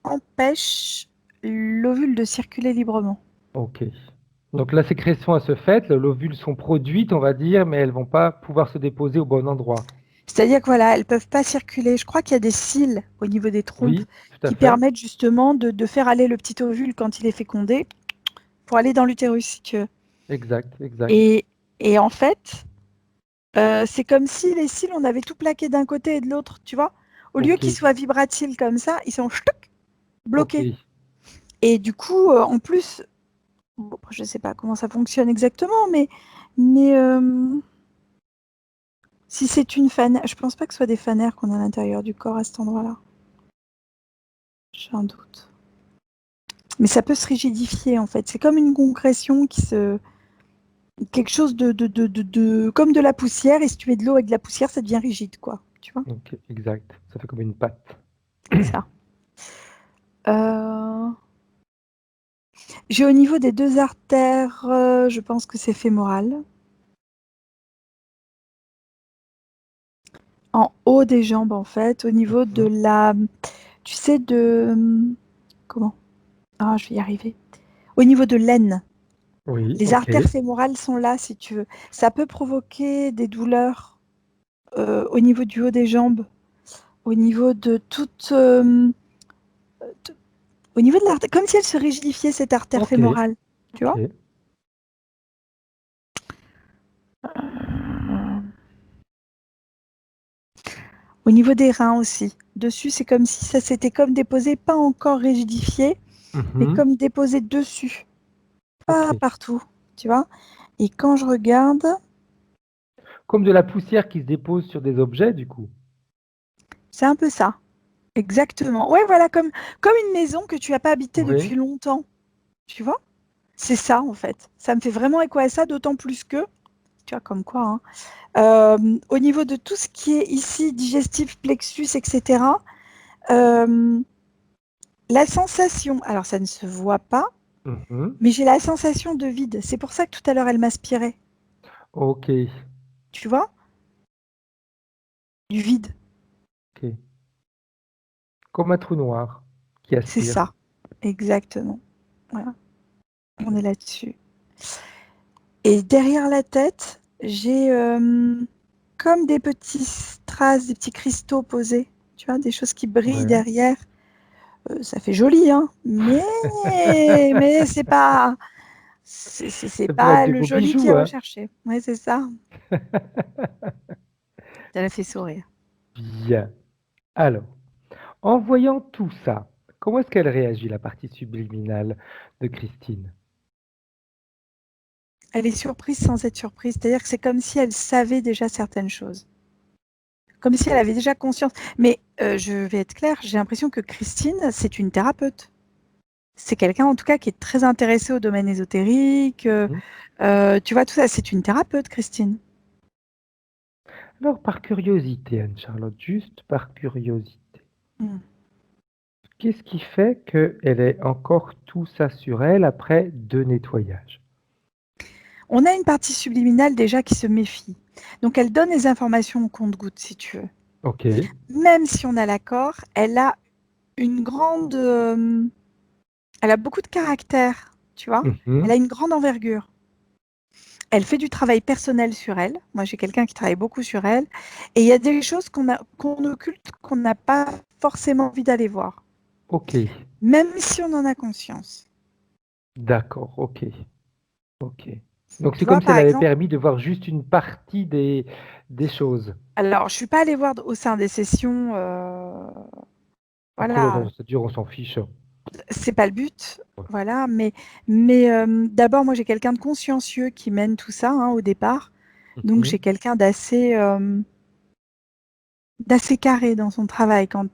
S3: empêche l'ovule de circuler librement.
S1: Ok. Donc, la sécrétion, elle se fait, l'ovule sont produites, on va dire, mais elles vont pas pouvoir se déposer au bon endroit.
S3: C'est-à-dire que voilà, elles peuvent pas circuler. Je crois qu'il y a des cils au niveau des trompes
S1: Oui, tout à
S3: qui
S1: fait.
S3: permettent justement de faire aller le petit ovule quand il est fécondé pour aller dans l'utérus, si tu veux.
S1: Exact, exact.
S3: Et, et en fait, c'est comme si les cils, on avait tout plaqué d'un côté et de l'autre, tu vois. Au lieu
S1: Ok,
S3: qu'ils soient vibratiles comme ça, ils sont ch'toc,
S1: ok.
S3: bloqués. Et du coup, en plus, bon, je ne sais pas comment ça fonctionne exactement, mais si c'est une fanère, je pense pas que ce soit des fanères qu'on a à l'intérieur du corps à cet endroit-là. J'ai un doute. Mais ça peut se rigidifier, en fait. C'est comme une concrétion quelque chose comme de la poussière, et si tu mets de l'eau avec de la poussière, ça devient rigide, quoi. Tu vois?
S1: Ok, exact. Ça fait comme une pâte.
S3: C'est ça. Euh, J'ai au niveau des deux artères, je pense que c'est fémoral. En haut des jambes, en fait, au niveau de la... Tu sais, comment? Ah, je vais y arriver. Au niveau de l'aine.
S1: Oui,
S3: Les
S1: ok.
S3: artères fémorales sont là, si tu veux. Ça peut provoquer des douleurs au niveau du haut des jambes, au niveau de toute... au niveau de l'artère, comme si elle se rigidifiait, cette artère
S1: Ok,
S3: fémorale. Tu vois?
S1: ok.
S3: Au niveau des reins aussi. Dessus, c'est comme si ça s'était comme déposé, pas encore rigidifié, mais
S1: Mhm.
S3: comme déposé dessus. Pas
S1: Ok.
S3: partout, tu vois? Et quand je regarde,
S1: Comme de la poussière qui se dépose sur des objets, du coup.
S3: c'est un peu ça. Exactement. Ouais, voilà, comme une maison que tu n'as pas habitée
S1: Oui.
S3: depuis longtemps. Tu vois? C'est ça, en fait. Ça me fait vraiment écho à ça, d'autant plus que, tu vois, comme quoi, hein, au niveau de tout ce qui est ici, digestif, plexus, etc., euh, la sensation, alors ça ne se voit pas,
S1: Mhm.
S3: mais j'ai la sensation de vide. C'est pour ça que tout à l'heure, elle m'aspirait.
S1: Ok,
S3: Tu vois? Du vide.
S1: ok. Comme un trou noir qui
S3: C'est
S1: aspire.
S3: ça. Exactement. Voilà. On est là-dessus. Et derrière la tête, j'ai comme des petits strass, des petits cristaux posés. Tu vois, des choses qui brillent
S1: Ouais.
S3: derrière. Ça fait joli, hein, mais c'est
S1: Ça pourrait être
S3: pas
S1: de
S3: le
S1: beaux
S3: joli qui est
S1: bijoux, hein.
S3: recherché. Oui, c'est ça. Ça la fait sourire.
S1: Bien. Alors, en voyant tout ça, comment est-ce qu'elle réagit, la partie subliminale de Christine?
S3: Elle est surprise sans être surprise. C'est-à-dire que c'est comme si elle savait déjà certaines choses. Comme si elle avait déjà conscience. Mais je vais être claire, j'ai l'impression que Christine, c'est une thérapeute. C'est quelqu'un, en tout cas, qui est très intéressé au domaine ésotérique.
S1: Mhm.
S3: Tu vois, tout ça, c'est une thérapeute, Christine.
S1: Alors, par curiosité, Anne-Charlotte, juste par curiosité,
S3: Mm.
S1: qu'est-ce qui fait qu'elle ait encore tout ça sur elle après 2 nettoyages?
S3: On a une partie subliminale déjà qui se méfie. Donc, elle donne les informations au compte-gouttes, si tu veux.
S1: Ok.
S3: Même si on a l'accord, elle a une grande... elle a beaucoup de caractère, tu vois. Elle
S1: Mhm.
S3: a une grande envergure. Elle fait du travail personnel sur elle. Moi, j'ai quelqu'un qui travaille beaucoup sur elle. Et il y a des choses qu'on occulte, qu'on n'a pas forcément envie d'aller voir,
S1: Ok.
S3: même si on en a conscience.
S1: D'accord. Ok. Ok. Donc, c'est
S3: Tu
S1: comme
S3: vois,
S1: si elle
S3: par
S1: avait
S3: exemple,
S1: permis de voir juste une partie des choses.
S3: alors, je suis pas allée voir au sein des sessions,
S1: Après, le
S3: voilà,
S1: reste, dur, on s'en fiche.
S3: c'est pas le but,
S1: Ouais.
S3: voilà, mais d'abord, moi, j'ai quelqu'un de consciencieux qui mène tout ça, hein, au départ. Donc, j'ai
S1: Mhm.
S3: quelqu'un d'assez carré dans son travail. Comment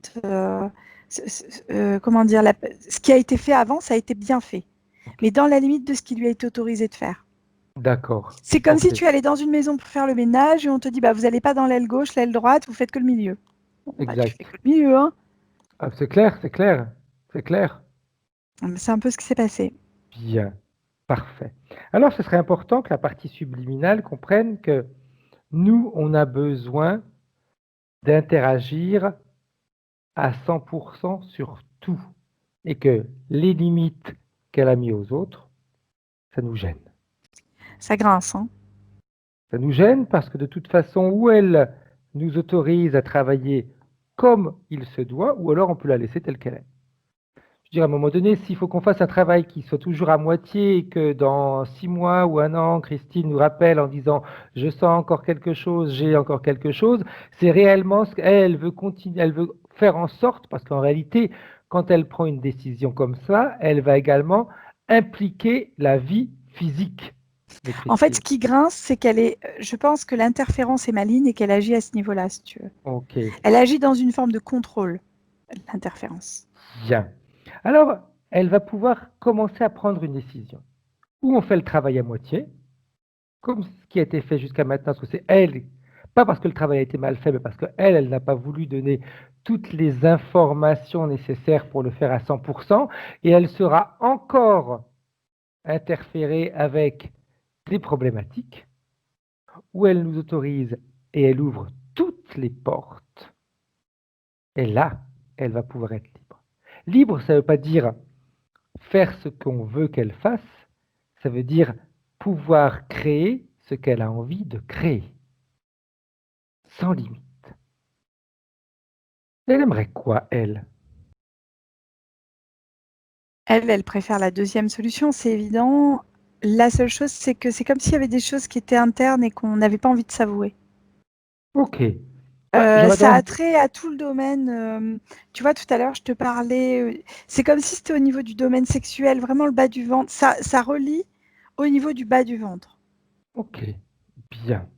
S3: dire, ce qui a été fait avant, ça a été bien fait,
S1: Ok.
S3: mais dans la limite de ce qui lui a été autorisé de faire.
S1: D'accord.
S3: C'est comme si
S1: Ok.
S3: tu allais dans une maison pour faire le ménage et on te dit, bah, vous n'allez pas dans l'aile gauche, l'aile droite, vous faites que le milieu. Bon, bah, tu fais
S1: Exact.
S3: que le milieu, hein.
S1: Ah, c'est clair, c'est clair. C'est clair.
S3: C'est un peu ce qui s'est passé.
S1: Bien. Parfait. Alors, ce serait important que la partie subliminale comprenne que nous, on a besoin d'interagir à 100% sur tout et que les limites qu'elle a mis aux autres, ça nous gêne.
S3: Ça grince, hein.
S1: Ça nous gêne parce que de toute façon, ou elle nous autorise à travailler comme il se doit, ou alors on peut la laisser telle qu'elle est. Je veux dire, à un moment donné, s'il faut qu'on fasse un travail qui soit toujours à moitié et que dans 6 mois ou un an, Christine nous rappelle en disant je sens encore quelque chose, j'ai encore quelque chose, c'est réellement ce qu'elle veut continuer, elle veut faire en sorte, parce qu'en réalité, quand elle prend une décision comme ça, elle va également impliquer la vie physique de
S3: En fait, ce
S1: Christine.
S3: qui grince, c'est qu'elle est. Je pense que l'interférence est maligne et qu'elle agit à ce niveau-là, si tu veux.
S1: Ok,
S3: Elle agit dans une forme de contrôle, l'interférence.
S1: bien. Alors, elle va pouvoir commencer à prendre une décision. Ou on fait le travail à moitié, comme ce qui a été fait jusqu'à maintenant, parce que c'est elle, pas parce que le travail a été mal fait, mais parce qu'elle, elle n'a pas voulu donner toutes les informations nécessaires pour le faire à 100%, et elle sera encore interférée avec des problématiques, où elle nous autorise et elle ouvre toutes les portes, et là, elle va pouvoir être libre. Libre, ça ne veut pas dire faire ce qu'on veut qu'elle fasse, ça veut dire pouvoir créer ce qu'elle a envie de créer, sans limite. Elle aimerait quoi, elle?
S3: Elle préfère la deuxième solution, c'est évident. La seule chose, c'est que c'est comme s'il y avait des choses qui étaient internes et qu'on n'avait pas envie de s'avouer.
S1: Ok. J'aurais
S3: Ça a
S1: tendance-
S3: trait à tout le domaine. Tu vois, tout à l'heure, je te parlais. C'est comme si c'était au niveau du domaine sexuel, vraiment le bas du ventre. Ça relie au niveau du bas du ventre.
S1: Ok, bien.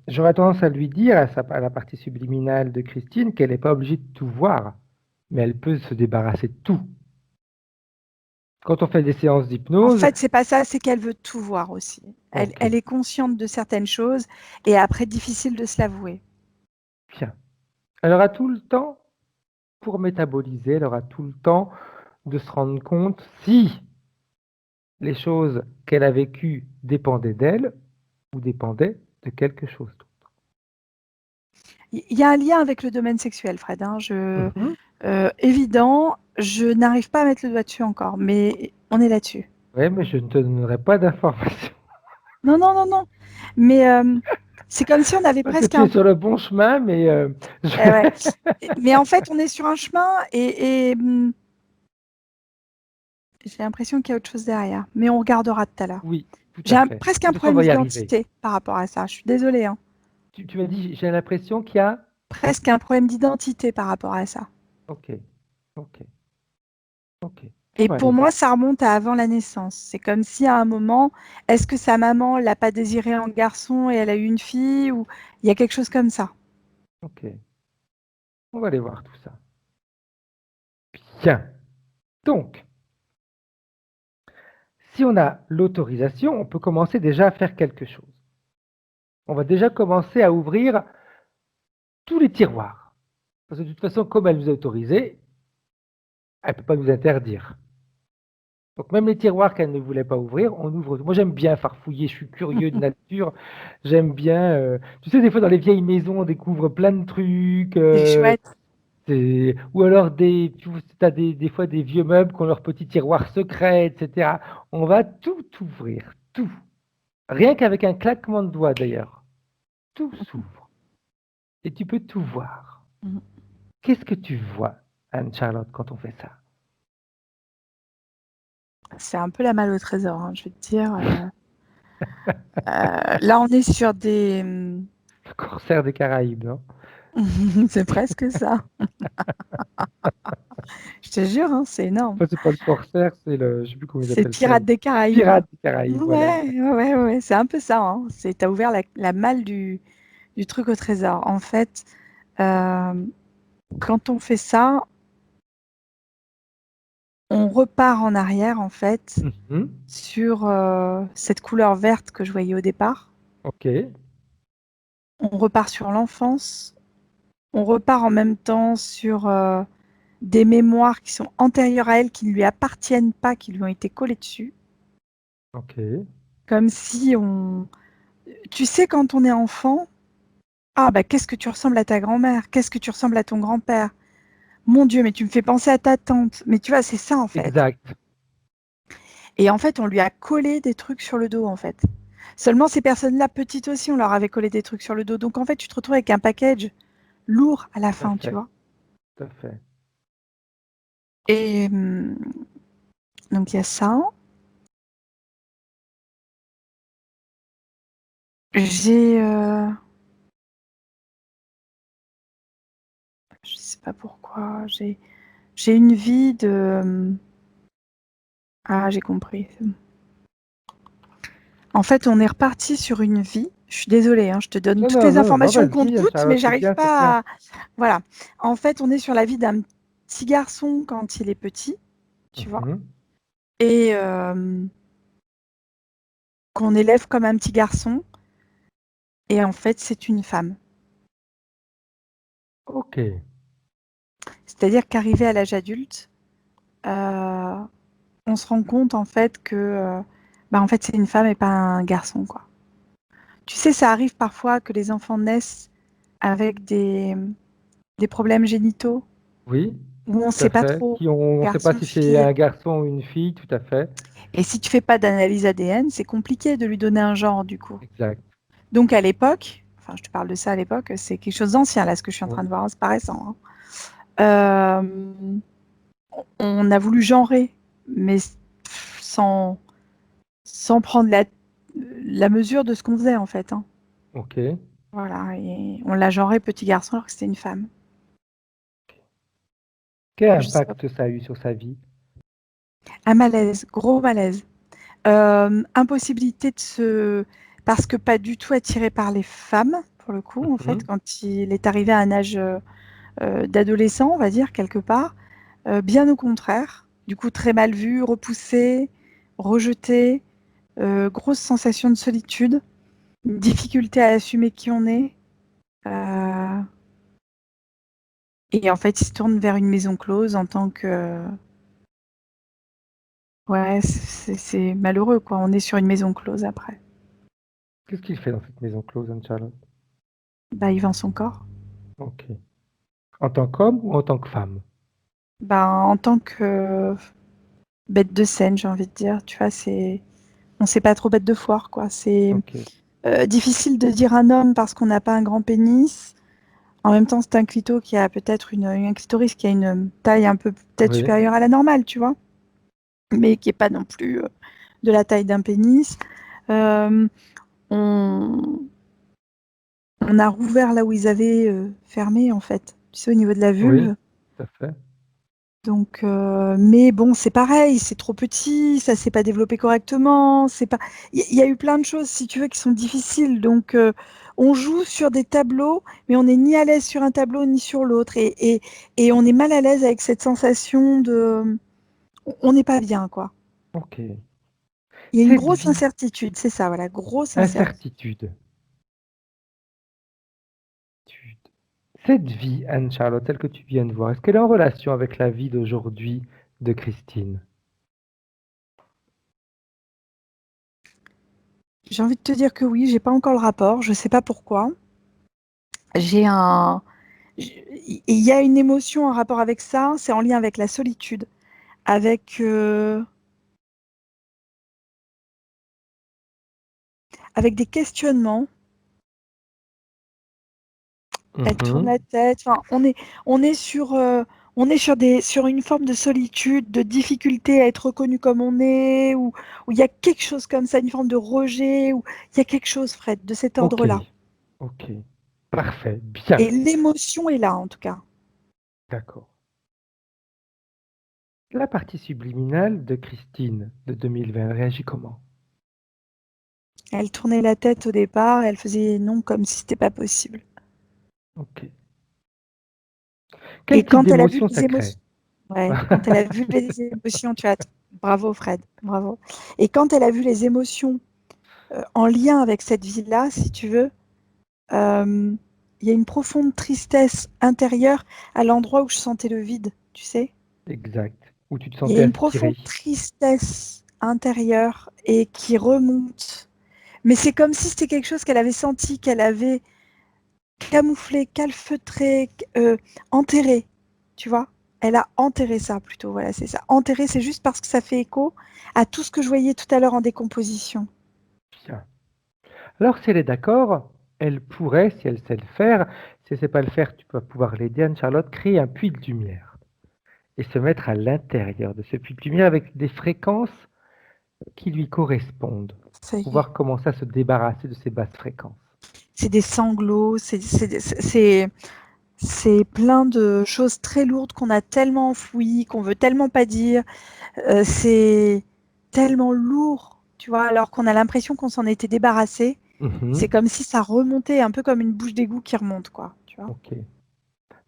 S1: J'aurais tendance à lui dire, à la partie subliminale de Christine, qu'elle n'est pas obligée de tout voir, mais elle peut se débarrasser de tout. Quand on fait des séances
S3: En
S1: d'hypnose,
S3: fait, c'est pas ça, c'est qu'elle veut tout voir aussi.
S1: ok,
S3: Elle est consciente de certaines choses et après, difficile de se l'avouer.
S1: bien. Elle aura tout le temps pour métaboliser, elle aura tout le temps de se rendre compte si les choses qu'elle a vécues dépendaient d'elle ou dépendaient de quelque chose d'autre.
S3: Il y a un lien avec le domaine sexuel, Fred. Hein.
S1: Mhm.
S3: Évident, je n'arrive pas à mettre le doigt dessus encore, mais on est là-dessus.
S1: Oui, mais je ne te donnerai pas d'informations.
S3: Non, non, non, non. Mais c'est comme si on avait
S1: Parce que
S3: presque
S1: tu es
S3: un.
S1: sur le bon chemin, mais
S3: Eh ouais. Mais en fait, on est sur un chemin et j'ai l'impression qu'il y a autre chose derrière. Mais on regardera tout à l'heure.
S1: oui, tout
S3: J'ai
S1: à fait.
S3: presque
S1: De
S3: un
S1: toute façon, on
S3: problème
S1: va y arriver.
S3: d'identité par rapport à ça. Je suis désolée. Hein.
S1: Tu m'as dit, j'ai l'impression qu'il y a...
S3: Presque un problème d'identité par rapport à ça.
S1: Ok, ok, ok. On
S3: Et
S1: va aller
S3: pour moi,
S1: voir.
S3: ça remonte à avant la naissance. C'est comme si à un moment, est-ce que sa maman l'a pas désiré en garçon et elle a eu une fille ou il y a quelque chose comme ça.
S1: Ok, on va aller voir tout ça. Bien. Donc, si on a l'autorisation, on peut commencer déjà à faire quelque chose. On va déjà commencer à ouvrir tous les tiroirs. Parce que de toute façon, comme elle nous a autorisé, elle ne peut pas nous interdire. Donc même les tiroirs qu'elle ne voulait pas ouvrir, on ouvre. Moi j'aime bien farfouiller, je suis curieux de nature. J'aime bien. Tu sais, des fois dans les vieilles maisons, on découvre plein de trucs.
S3: C'est chouette.
S1: Ou alors tu as des fois des vieux meubles qui ont leur petit tiroir secret, etc. On va tout ouvrir, tout. Rien qu'avec un claquement de doigts d'ailleurs. Tout s'ouvre. Et tu peux tout voir.
S3: Mhm.
S1: Qu'est-ce que tu vois, Anne-Charlotte, quand on fait ça?
S3: C'est un peu la malle au trésor, hein, je vais te dire. Là, on est sur des.
S1: Le corsaire des Caraïbes, non?
S3: C'est presque ça. Je te jure, hein, c'est énorme.
S1: Enfin, c'est pas le corsaire, c'est le. Je sais plus comment ils
S3: C'est
S1: appellent ça.
S3: Pirates des Caraïbes.
S1: Pirate des Caraïbes, voilà.
S3: Ouais, ouais, ouais, ouais, c'est un peu ça. Hein. T'as ouvert la malle du truc au trésor. En fait, quand on fait ça, on repart en arrière, en fait,
S1: Mhm.
S3: sur cette couleur verte que je voyais au départ.
S1: Ok,
S3: On repart sur l'enfance. On repart en même temps sur des mémoires qui sont antérieures à elle, qui ne lui appartiennent pas, qui lui ont été collées dessus.
S1: ok.
S3: Comme si on... Tu sais, quand on est enfant, ah bah qu'est-ce que tu ressembles à ta grand-mère, qu'est-ce que tu ressembles à ton grand-père. Mon Dieu, mais tu me fais penser à ta tante. Mais tu vois, c'est ça en fait.
S1: Exact.
S3: Et en fait, on lui a collé des trucs sur le dos en fait. Seulement ces personnes-là, petites aussi, on leur avait collé des trucs sur le dos. Donc en fait, tu te retrouves avec un package lourd à la
S1: Tout à
S3: fin, tu
S1: fait.
S3: vois.
S1: Tout à fait.
S3: Et donc il y a ça. J'ai, je sais pas pourquoi, j'ai une vie de. Ah, j'ai compris. En fait, on est reparti sur une vie. Je suis désolée, hein, je te donne
S1: Non,
S3: toutes
S1: non,
S3: les
S1: non, non,
S3: informations au
S1: vas-y,
S3: compte-gouttes, mais
S1: Anne-Charlotte, c'est
S3: j'arrive
S1: bien, c'est bien.
S3: pas à. Voilà. En fait, on est sur la vie d'un petit garçon quand il est petit. tu vois,
S1: Mhm.
S3: et qu'on élève comme un petit garçon, et en fait, c'est une femme.
S1: Ok.
S3: C'est-à-dire qu'arrivé à l'âge adulte, euh, on se rend compte en fait que bah, en fait, c'est une femme et pas un garçon, quoi. Tu sais, ça arrive parfois que les enfants naissent avec des problèmes génitaux
S1: Oui,
S3: où on ne
S1: tout à
S3: sait pas
S1: fait.
S3: trop,
S1: On ne sait pas
S3: garçon,
S1: si c'est
S3: fille.
S1: un garçon ou une fille, tout à fait.
S3: Et si tu fais pas d'analyse ADN, c'est compliqué de lui donner un genre, du coup.
S1: Exact.
S3: Donc à l'époque, enfin je te parle de ça à l'époque, c'est quelque chose d'ancien là, ce que je suis en train de
S1: Oui.
S3: voir, c'est pas récent, hein. On a voulu genrer, mais sans, sans prendre la mesure de ce qu'on faisait en fait, hein.
S1: Ok.
S3: Voilà, et on l'a genré petit garçon alors que c'était une femme.
S1: Quel
S3: Je sais pas.
S1: impact ça a eu sur sa vie?
S3: Un malaise, gros malaise. Impossibilité de se... Parce que pas du tout attiré par les femmes, pour le coup, en fait,
S1: Mhm.
S3: quand il est arrivé à un âge d'adolescent, on va dire, quelque part. Bien au contraire. Du coup, très mal vu, repoussé, rejeté, grosse sensation de solitude, une difficulté à assumer qui on est. Euh, et en fait, il se tourne vers une maison close en tant que... Ouais, c'est malheureux, quoi. On est sur une maison close après.
S1: Qu'est-ce qu'il fait dans cette maison close, Anne-Charlotte?
S3: Bah, il vend son corps.
S1: Ok. En tant qu'homme ou en tant que femme?
S3: Bah, en tant que bête de scène, j'ai envie de dire, tu vois, c'est... On sait pas trop bête de foire, quoi. C'est
S1: Ok.
S3: difficile de dire un homme parce qu'on n'a pas un grand pénis. En même temps, c'est un clito qui a peut-être un clitoris qui a une taille un peu peut-être
S1: Oui.
S3: supérieure à la normale, tu vois, mais qui est pas non plus de la taille d'un pénis. Euh, on, on a rouvert là où ils avaient fermé, en fait, tu sais, au niveau de la
S1: Oui,
S3: vulve.
S1: tout à fait.
S3: Donc, mais bon, c'est pareil, c'est trop petit, ça s'est pas développé correctement, c'est pas. Il y a eu plein de choses, si tu veux, qui sont difficiles. Donc, on joue sur des tableaux, mais on n'est ni à l'aise sur un tableau ni sur l'autre, et on est mal à l'aise avec cette sensation de, on n'est pas bien, quoi.
S1: Ok.
S3: Il y a une
S1: Cette
S3: grosse
S1: vie,
S3: incertitude, c'est ça, voilà, grosse incertitude.
S1: incertitude. Cette vie, Anne-Charlotte, telle que tu viens de voir, est-ce qu'elle est en relation avec la vie d'aujourd'hui de Christine?
S3: J'ai envie de te dire que oui, j'ai pas encore le rapport, je sais pas pourquoi. J'ai un, il y a une émotion en rapport avec ça, c'est en lien avec la solitude. Avec, avec des questionnements. Elle tourne
S1: Mhm.
S3: la tête. Enfin, on est sur une forme de solitude, de difficulté à être reconnu comme on est, où il y a quelque chose comme ça, une forme de rejet, où il y a quelque chose, Fred, de cet
S1: Ok,
S3: ordre-là.
S1: ok. Parfait, bien,
S3: Et l'émotion est là, en tout cas.
S1: d'accord. La partie subliminale de Christine de 2020 elle réagit comment?
S3: Elle tournait la tête au départ, elle faisait non comme si c'était pas possible.
S1: Ok.
S3: Et
S1: Quel type
S3: quand elle a vu
S1: d'émotion
S3: les
S1: ça crée?
S3: émotions, ouais, quand elle a vu les émotions, bravo Fred, bravo. Et quand elle a vu les émotions en lien avec cette vie-là, si tu veux, euh, il y a une profonde tristesse intérieure à l'endroit où je sentais le vide, tu sais.
S1: Exact. Où tu te
S3: Il y a
S1: sentais
S3: une
S1: aspiré.
S3: profonde tristesse intérieure et qui remonte. Mais c'est comme si c'était quelque chose qu'elle avait senti, qu'elle avait camouflé, calfeutré, enterré, tu vois. Elle a enterré ça plutôt, voilà, c'est ça. Enterré, c'est juste parce que ça fait écho à tout ce que je voyais tout à l'heure en décomposition.
S1: Bien. Alors, si elle est d'accord, elle pourrait, si elle sait le faire, si elle ne sait pas le faire, tu vas pouvoir l'aider, Anne-Charlotte, créer un puits de lumière et se mettre à l'intérieur de ce puits de lumière avec des fréquences qui lui correspondent
S3: Ça
S1: pour
S3: y est.
S1: pouvoir commencer à se débarrasser de ces basses fréquences.
S3: C'est des sanglots, c'est plein de choses très lourdes qu'on a tellement enfouies, qu'on veut tellement pas dire. C'est tellement lourd, tu vois, alors qu'on a l'impression qu'on s'en était débarrassé. C'est
S1: Mhm.
S3: comme si ça remontait, un peu comme une bouche d'égout qui remonte, quoi, tu vois.
S1: Ok.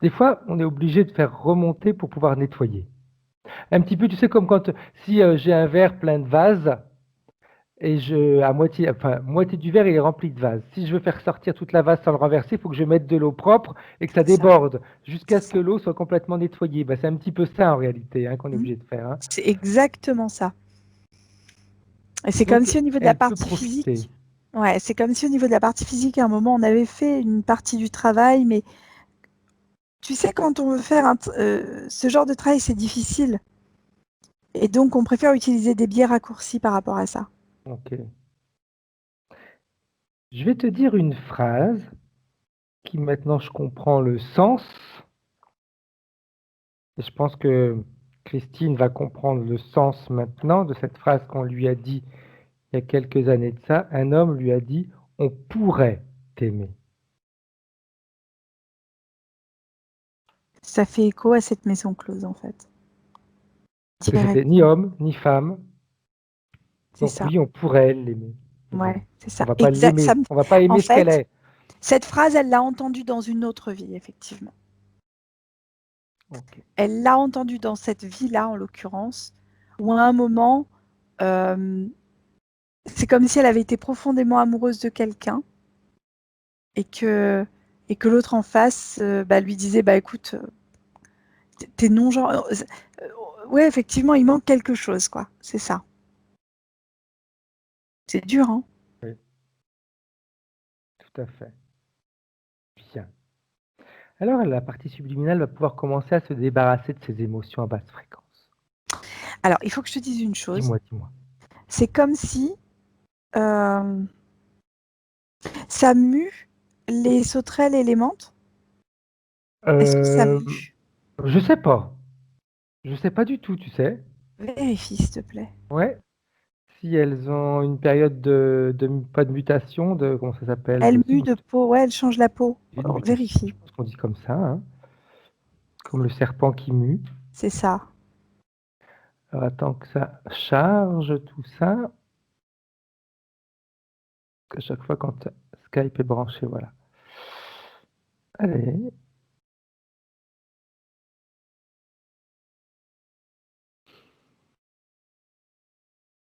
S1: Des fois, on est obligé de faire remonter pour pouvoir nettoyer. Un petit peu, tu sais, comme quand si j'ai un verre plein de vase et moitié du verre il est rempli de vase. Si je veux faire sortir toute la vase sans le renverser, il faut que je mette de l'eau propre et que ça
S3: C'est ça,
S1: déborde jusqu'à
S3: c'est
S1: ce que
S3: ça.
S1: l'eau soit complètement nettoyée. Bah, c'est un petit peu ça en réalité hein, qu'on est
S3: Mm.
S1: obligé de faire. Hein.
S3: C'est exactement ça. Et c'est comme
S1: Donc,
S3: si au niveau de la
S1: elle peut
S3: partie
S1: profiter.
S3: physique, ouais, c'est comme si au niveau de la partie physique, à un moment, on avait fait une partie du travail, mais tu sais, quand on veut faire ce genre de travail, c'est difficile. Et donc, on préfère utiliser des biais raccourcis par rapport à ça.
S1: Ok. Je vais te dire une phrase qui maintenant je comprends le sens. Et je pense que Christine va comprendre le sens maintenant de cette phrase qu'on lui a dit il y a quelques années de ça. Un homme lui a dit, on pourrait t'aimer.
S3: Ça fait écho à cette maison close, en fait.
S1: Parce que c'était ni
S3: Directement.
S1: homme, ni femme.
S3: C'est
S1: Donc
S3: ça.
S1: oui, on pourrait l'aimer.
S3: Ouais, c'est
S1: On
S3: ça.
S1: va pas
S3: Exact.
S1: l'aimer. On va pas
S3: En
S1: aimer ce qu'elle
S3: fait,
S1: est.
S3: cette phrase, elle l'a entendue dans une autre vie, effectivement.
S1: Ok.
S3: Elle l'a entendue dans cette vie-là, en l'occurrence, où à un moment, euh, c'est comme si elle avait été profondément amoureuse de quelqu'un et que, et que l'autre en face lui disait, bah écoute, t'es non genre. Ouais, effectivement, il manque quelque chose, quoi. C'est ça. C'est dur, hein.
S1: Oui, tout à fait. Bien. Alors la partie subliminale va pouvoir commencer à se débarrasser de ses émotions à basse fréquence.
S3: Alors, il faut que je te dise une chose.
S1: Dis-moi, dis-moi.
S3: C'est comme si ça mue les sauterelles et les menthes. Est-ce que ça
S1: Euh,
S3: mue?
S1: je sais pas. Je sais pas du tout, tu sais.
S3: Vérifie, s'il te plaît.
S1: Ouais. Si elles ont une période pas de mutation, comment ça s'appelle?
S3: Elle
S1: Si,
S3: mue de peau, ouais, elle change la peau.
S1: une
S3: Alors,
S1: mutation, je
S3: vérifie,
S1: pense qu'on dit comme ça, hein. Comme le serpent qui mue.
S3: c'est ça.
S1: Alors attends que ça charge tout ça. À chaque fois quand Skype est branché, voilà. Allez.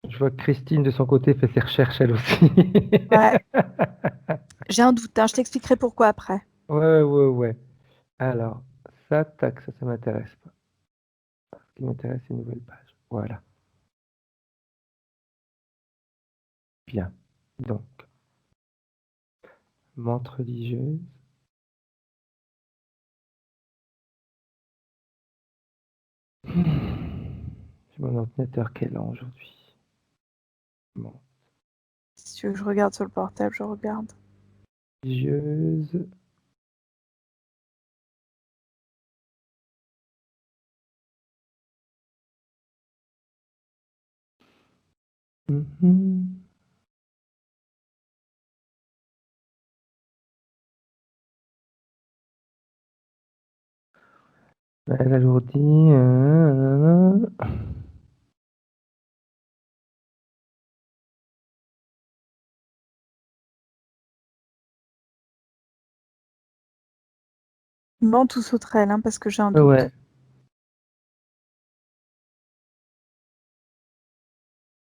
S1: Je vois que Christine de son côté fait ses recherches elle aussi.
S3: Ouais, j'ai un doute, hein, je t'expliquerai pourquoi après.
S1: Ouais, ouais, ouais. Alors, ça, tac, ça m'intéresse pas. Ce qui m'intéresse, c'est une nouvelle page. Voilà. Bien. Donc, menthe religieuse. J'ai mon ordinateur qui est lent aujourd'hui. Menthe
S3: Si tu veux que je regarde sur le portable, je regarde.
S1: religieuse. Mhm. Elle alourdit.
S3: Menthe ou sauterelle, hein, parce que j'ai un doute.
S1: Ouais.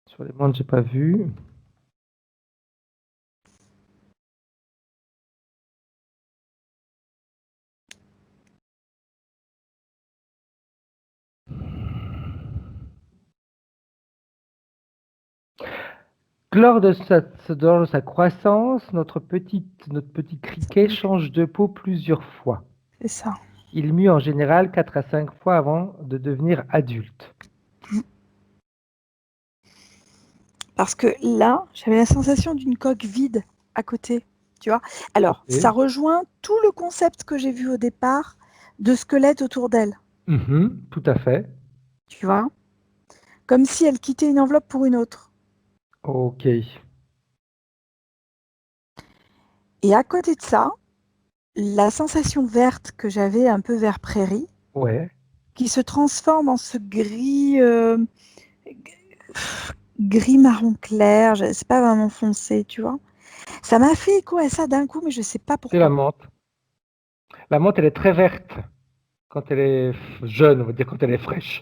S1: Sur les menthes, j'ai pas vu. Lors de sa croissance, notre petit criquet change de peau plusieurs fois.
S3: C'est ça.
S1: Il mue en général 4 à 5 fois avant de devenir adulte.
S3: Parce que là, j'avais la sensation d'une coque vide à côté, tu vois. Alors, ça
S1: Ok.
S3: rejoint tout le concept que j'ai vu au départ de squelette autour d'elle,
S1: Mhm, tout à fait.
S3: tu vois. Comme si elle quittait une enveloppe pour une autre.
S1: Ok.
S3: Et à côté de ça, la sensation verte que j'avais un peu vert prairie,
S1: Ouais.
S3: qui se transforme en ce gris, gris marron clair, c'est pas vraiment foncé, tu vois. Ça m'a fait écho à ça d'un coup, mais je sais pas
S1: C'est la
S3: pourquoi.
S1: menthe. La menthe, elle est très verte quand elle est jeune, on va dire quand elle est fraîche.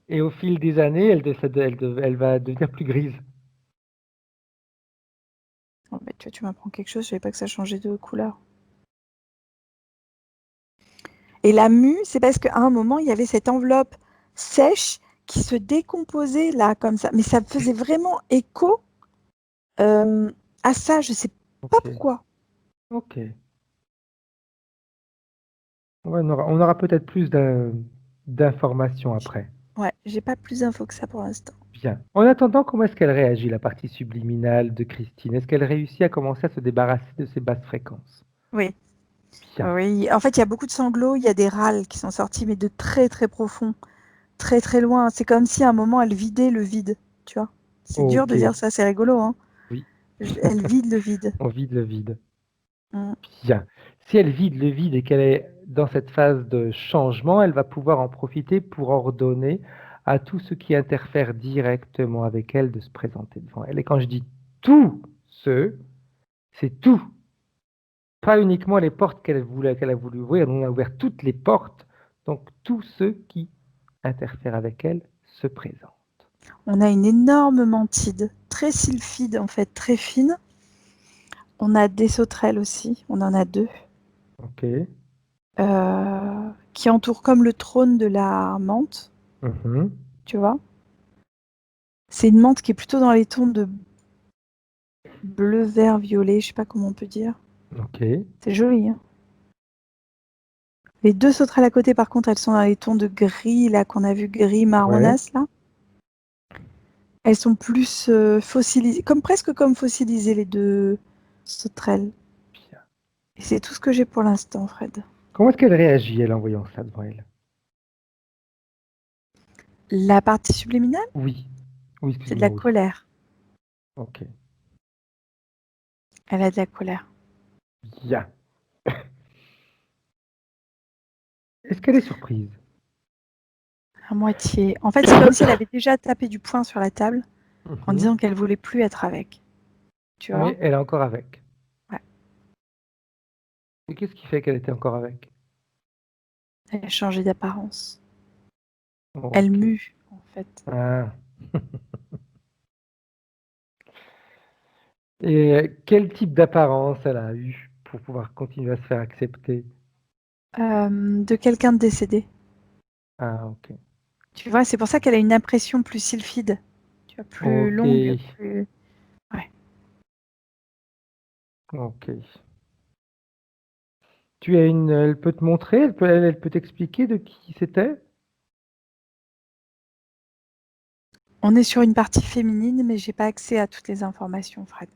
S1: Et au fil des années, elle va devenir plus grise.
S3: Oh, bah, tu m'apprends quelque chose, je savais pas que ça changeait de couleur. Et la mue, c'est parce qu'à un moment, il y avait cette enveloppe sèche qui se décomposait là, comme ça. Mais ça faisait vraiment écho à ça, je sais pas
S1: Ok,
S3: pourquoi.
S1: ok. Ouais, on aura peut-être plus d'informations après.
S3: Ouais, j'ai pas plus d'infos que ça pour l'instant.
S1: Bien. En attendant, comment est-ce qu'elle réagit, la partie subliminale de Christine? Est-ce qu'elle réussit à commencer à se débarrasser de ses basses fréquences?
S3: Oui.
S1: Bien.
S3: Oui, en fait, il y a beaucoup de sanglots, il y a des râles qui sont sortis, mais de très très profond, très très loin. C'est comme si à un moment elle vidait le vide, tu vois. C'est dur
S1: Ok,
S3: de dire ça, c'est rigolo, hein.
S1: oui.
S3: Elle vide le vide.
S1: On vide le vide.
S3: Mm.
S1: Bien. Si elle vide le vide et qu'elle est dans cette phase de changement, elle va pouvoir en profiter pour ordonner à tout ce qui interfère directement avec elle de se présenter devant elle. Et quand je dis tout ce, c'est tout. Pas uniquement les portes qu'elle a voulu ouvrir, on a ouvert toutes les portes. Donc tous ceux qui interfèrent avec elle se présentent.
S3: On a une énorme mantide, très sylphide en fait, très fine. On a des sauterelles aussi, on en a 2,
S1: Ok.
S3: qui entourent comme le trône de la menthe,
S1: Mhm.
S3: tu vois. C'est une menthe qui est plutôt dans les tons de bleu, vert, violet, je sais pas comment on peut dire.
S1: Ok.
S3: C'est joli, hein. Les 2 sauterelles à côté, par contre, elles sont dans les tons de gris, là, qu'on a vu gris
S1: Ouais.
S3: marronasse, là. Elles sont plus fossilisées, comme presque comme fossilisées, les 2 sauterelles.
S1: Bien.
S3: Et c'est tout ce que j'ai pour l'instant, Fred.
S1: Comment est-ce qu'elle réagit, elle, en voyant ça devant elle?
S3: La partie subliminale,
S1: Oui. Oui,
S3: c'est de
S1: excuse-moi,
S3: la
S1: oui.
S3: colère.
S1: Ok.
S3: Elle a de la colère.
S1: Bien. Est-ce qu'elle est surprise?
S3: À moitié. En fait, c'est comme si elle avait déjà tapé du poing sur la table en
S1: Mhm.
S3: disant qu'elle voulait plus être avec. Tu vois?
S1: Mais elle est encore avec.
S3: Ouais.
S1: Et qu'est-ce qui fait qu'elle était encore avec?
S3: Elle a changé d'apparence. Elle
S1: Ok.
S3: mue, en fait.
S1: Ah. Et quel type d'apparence elle a eu pour pouvoir continuer à se faire accepter?
S3: De quelqu'un de décédé.
S1: Ah, ok.
S3: Tu vois, c'est pour ça qu'elle a une impression plus sylphide. Tu vois, plus
S1: Ok.
S3: longue, plus. Ouais.
S1: Ok. Tu as elle peut te montrer, elle peut t'expliquer de qui c'était?
S3: On est sur une partie féminine, mais j'ai pas accès à toutes les informations, Fred.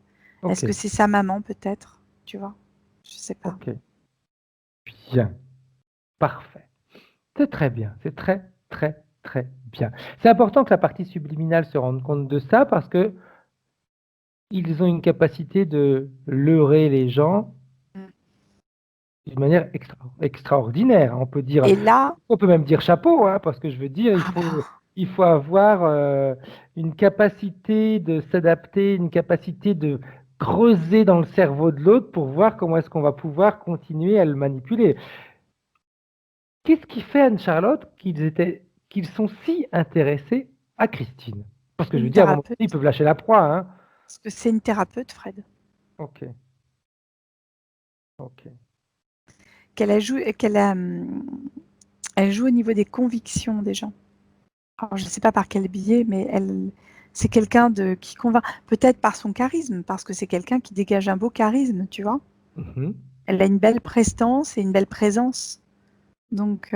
S1: Ok.
S3: Est-ce que c'est sa maman, peut-être? Tu vois? Je sais pas.
S1: Ok. Bien. Parfait. C'est très bien. C'est très, très, très bien. C'est important que la partie subliminale se rende compte de ça parce que ils ont une capacité de leurrer les gens
S3: Mm.
S1: d'une manière extraordinaire.
S3: Et là,
S1: On peut même dire chapeau, hein, parce que je veux dire,
S3: ah bah,
S1: il faut avoir une capacité de s'adapter, une capacité de creuser dans le cerveau de l'autre pour voir comment est-ce qu'on va pouvoir continuer à le manipuler. Qu'est-ce qui fait, Anne-Charlotte, qu'ils sont si intéressés à Christine? Parce que je veux
S3: une
S1: dire, à un moment donné, ils
S3: thérapeute.
S1: peuvent lâcher la proie, hein.
S3: Est-ce que c'est une thérapeute, Fred?
S1: Ok, ok.
S3: Elle joue au niveau des convictions des gens. Alors, je ne sais pas par quel biais, mais c'est quelqu'un qui convainc. Peut-être par son charisme, parce que c'est quelqu'un qui dégage un beau charisme, tu vois.
S1: Mhm.
S3: Elle a une belle prestance et une belle présence. Donc,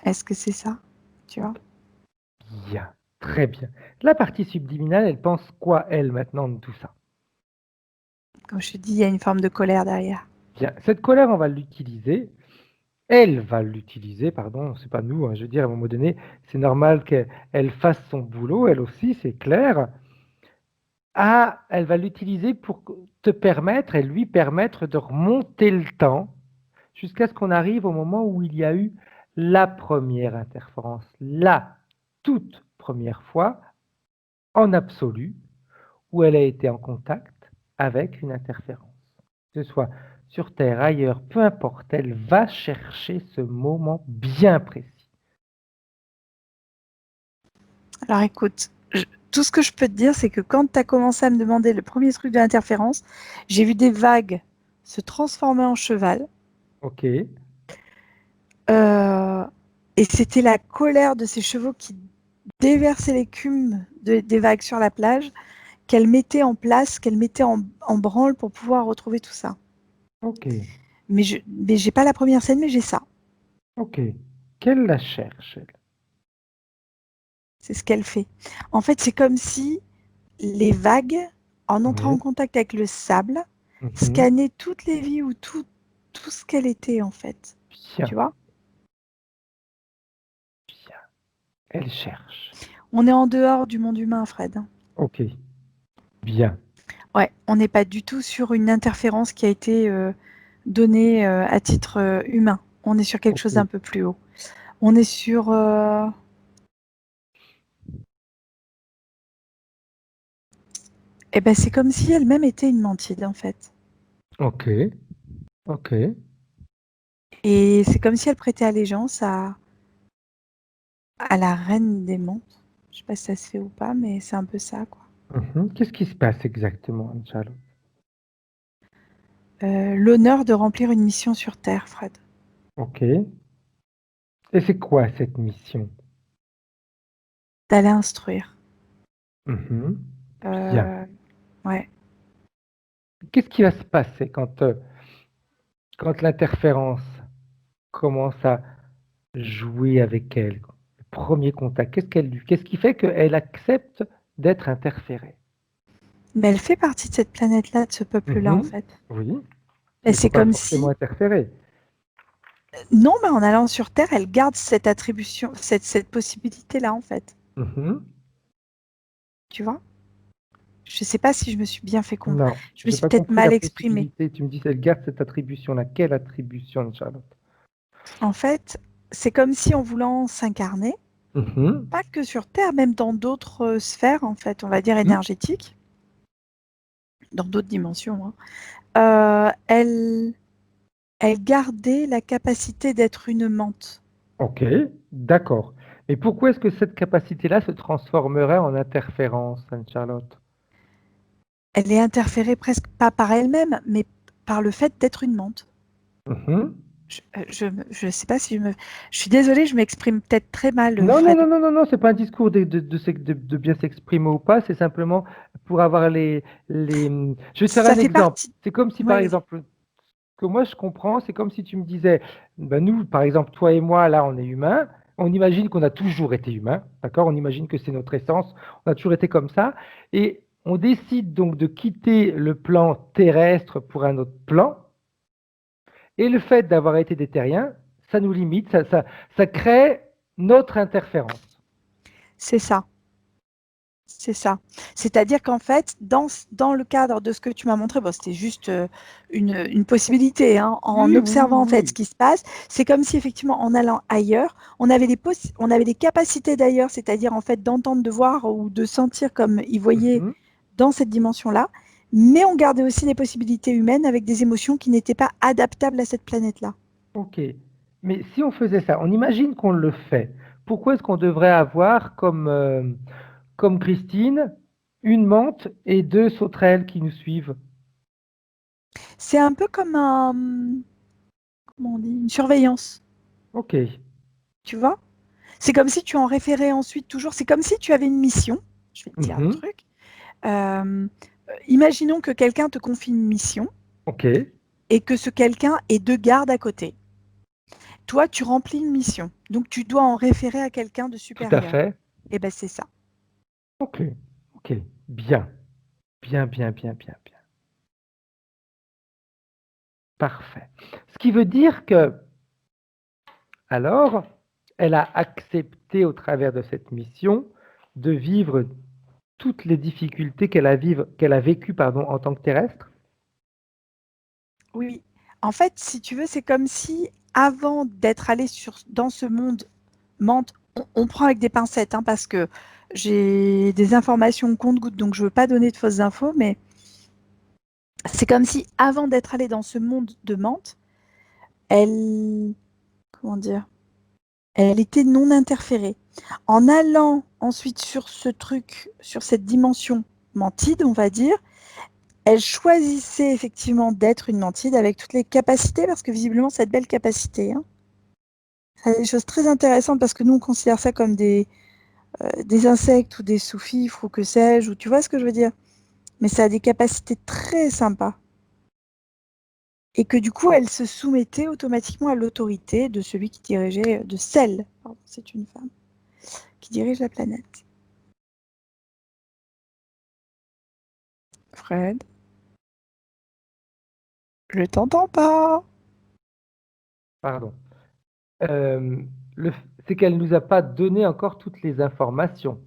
S3: est-ce que c'est ça, tu vois?
S1: Ok. Bien, très bien. La partie subliminale, elle pense quoi, elle, maintenant, de tout ça?
S3: Comme je te dis, il y a une forme de colère derrière.
S1: Bien, cette colère, on va l'utiliser. Elle va l'utiliser, pardon, c'est pas nous, hein, je veux dire, à un moment donné, c'est normal qu'elle fasse son boulot, elle aussi, c'est clair. Ah, elle va l'utiliser pour te permettre et lui permettre de remonter le temps jusqu'à ce qu'on arrive au moment où il y a eu la première interférence, la toute première fois, en absolu, où elle a été en contact avec une interférence. Que ce soit sur Terre, ailleurs, peu importe, elle va chercher ce moment bien précis.
S3: Alors écoute, tout ce que je peux te dire, c'est que quand tu as commencé à me demander le premier truc de l'interférence, j'ai vu des vagues se transformer en cheval.
S1: Ok,
S3: Et c'était la colère de ces chevaux qui déversaient l'écume des vagues sur la plage, qu'elle mettait en place, qu'elle mettait en branle pour pouvoir retrouver tout ça.
S1: ok,
S3: Mais j'ai pas la première scène, mais j'ai ça.
S1: ok. Qu'elle la cherche, elle.
S3: C'est ce qu'elle fait. En fait, c'est comme si les vagues, en entrant en
S1: Oui.
S3: contact avec le sable,
S1: Mhm.
S3: scannaient toutes les vies ou tout ce qu'elle était, en fait. Tu
S1: Bien,
S3: vois?
S1: bien. Elle cherche.
S3: On est en dehors du monde humain, Fred.
S1: Ok, bien.
S3: Ouais, on n'est pas du tout sur une interférence qui a été donnée à titre humain. On est sur quelque chose
S1: Ok.
S3: d'un peu plus haut. On est sur... Eh ben, c'est comme si elle-même était une mantide, en fait.
S1: Ok, ok.
S3: Et c'est comme si elle prêtait allégeance à la reine des mondes. Je sais pas si ça se fait ou pas, mais c'est un peu ça, quoi.
S1: Mhm. Qu'est-ce qui se passe exactement, Anne-Charlotte?
S3: L'honneur de remplir une mission sur Terre, Fred.
S1: Ok. Et c'est quoi cette mission?
S3: D'aller instruire.
S1: Mhm. Bien.
S3: Euh, ouais.
S1: Qu'est-ce qui va se passer quand l'interférence commence à jouer avec elle? Le premier contact, qu'est-ce qui fait qu'elle accepte d'être interférée?
S3: Mais elle fait partie de cette planète-là, de ce peuple-là, en
S1: Mhm.
S3: fait.
S1: Oui,
S3: Et
S1: mais il ne faut
S3: c'est
S1: pas
S3: comme
S1: forcément
S3: si...
S1: interférer.
S3: Non, mais en allant sur Terre, elle garde cette attribution, cette possibilité-là, en fait.
S1: Mhm.
S3: Tu vois? Je sais pas si je me suis bien fait comprendre.
S1: Non,
S3: Je me
S1: j'ai
S3: suis
S1: pas
S3: peut-être
S1: compris la
S3: mal exprimée.
S1: possibilité. Tu me dis qu'elle garde cette attribution-là. Quelle attribution, Charlotte?
S3: En fait, c'est comme si en voulant s'incarner,
S1: Mhm.
S3: pas que sur Terre, même dans d'autres sphères, en fait, on va dire
S1: Mhm.
S3: énergétiques, dans d'autres dimensions, hein, elle gardait la capacité d'être une menthe.
S1: Ok, d'accord. Mais pourquoi est-ce que cette capacité-là se transformerait en interférence, Anne-Charlotte?
S3: Elle est interférée presque pas par elle-même, mais par le fait d'être une menthe.
S1: Mhm.
S3: Je sais pas si je me... Je suis désolée, je m'exprime peut-être très mal,
S1: Non, non,
S3: Fred.
S1: non, non, non, non, c'est pas un discours de bien s'exprimer ou pas, c'est simplement pour avoir Je vais te faire
S3: Ça
S1: un
S3: fait
S1: exemple.
S3: partie...
S1: C'est comme si,
S3: Oui,
S1: par
S3: vas-y.
S1: exemple, que moi je comprends, c'est comme si tu me disais, ben nous, par exemple, toi et moi, là, on est humains, on imagine qu'on a toujours été humains, d'accord? On imagine que c'est notre essence, on a toujours été comme ça, et on décide donc de quitter le plan terrestre pour un autre plan, et le fait d'avoir été des terriens, ça nous limite, ça crée notre interférence.
S3: C'est ça. C'est ça. C'est-à-dire qu'en fait, dans le cadre de ce que tu m'as montré, bon, c'était juste une possibilité, hein, en
S1: Oui, oui, oui,
S3: observant en fait ce
S1: oui.
S3: qui se passe, c'est comme si effectivement en allant ailleurs, on avait des capacités d'ailleurs, c'est-à-dire en fait d'entendre, de voir ou de sentir comme ils voyaient
S1: Mhm.
S3: dans cette dimension-là, mais on gardait aussi des possibilités humaines avec des émotions qui n'étaient pas adaptables à cette planète-là.
S1: Ok. Mais si on faisait ça, on imagine qu'on le fait. Pourquoi est-ce qu'on devrait avoir comme Christine, une menthe et deux sauterelles qui nous suivent?
S3: C'est un peu comme comment on dit, une surveillance,
S1: Ok.
S3: tu vois? C'est comme si tu en référais ensuite toujours. C'est comme si tu avais une mission. Je vais te dire le
S1: Mhm.
S3: truc. Euh, Imaginons que quelqu'un te confie une mission
S1: Ok.
S3: et que ce quelqu'un ait deux gardes à côté. Toi, tu remplis une mission. Donc, tu dois en référer à quelqu'un de
S1: Tout à
S3: supérieur.
S1: fait.
S3: Et ben, c'est ça.
S1: Ok. Ok. Bien. Bien, bien, bien, bien, bien. Parfait. Ce qui veut dire que, alors, elle a accepté au travers de cette mission de vivre toutes les difficultés qu'elle a vécues pardon, en tant que terrestre.
S3: Oui. En fait, si tu veux, c'est comme si avant d'être allé dans ce monde mente, on prend avec des pincettes, hein, parce que j'ai des informations compte-gouttes, donc je ne veux pas donner de fausses infos, mais c'est comme si, avant d'être allée dans ce monde de menthe, elle, comment dire, elle était non interférée. En allant ensuite sur ce truc, sur cette dimension mantide, on va dire, elle choisissait effectivement d'être une mantide avec toutes les capacités, parce que visiblement, cette belle capacité. Hein. Ça a des choses très intéressantes, parce que nous, on considère ça comme des insectes ou des sous-fifres ou que sais-je, ou tu vois ce que je veux dire. Mais ça a des capacités très sympas. Et que du coup, elle se soumettait automatiquement à l'autorité de celui qui dirigeait, de celle, pardon, c'est une femme, qui dirige la planète. Fred, je t'entends pas.
S1: Pardon. Euh, c'est qu'elle nous a pas donné encore toutes les informations.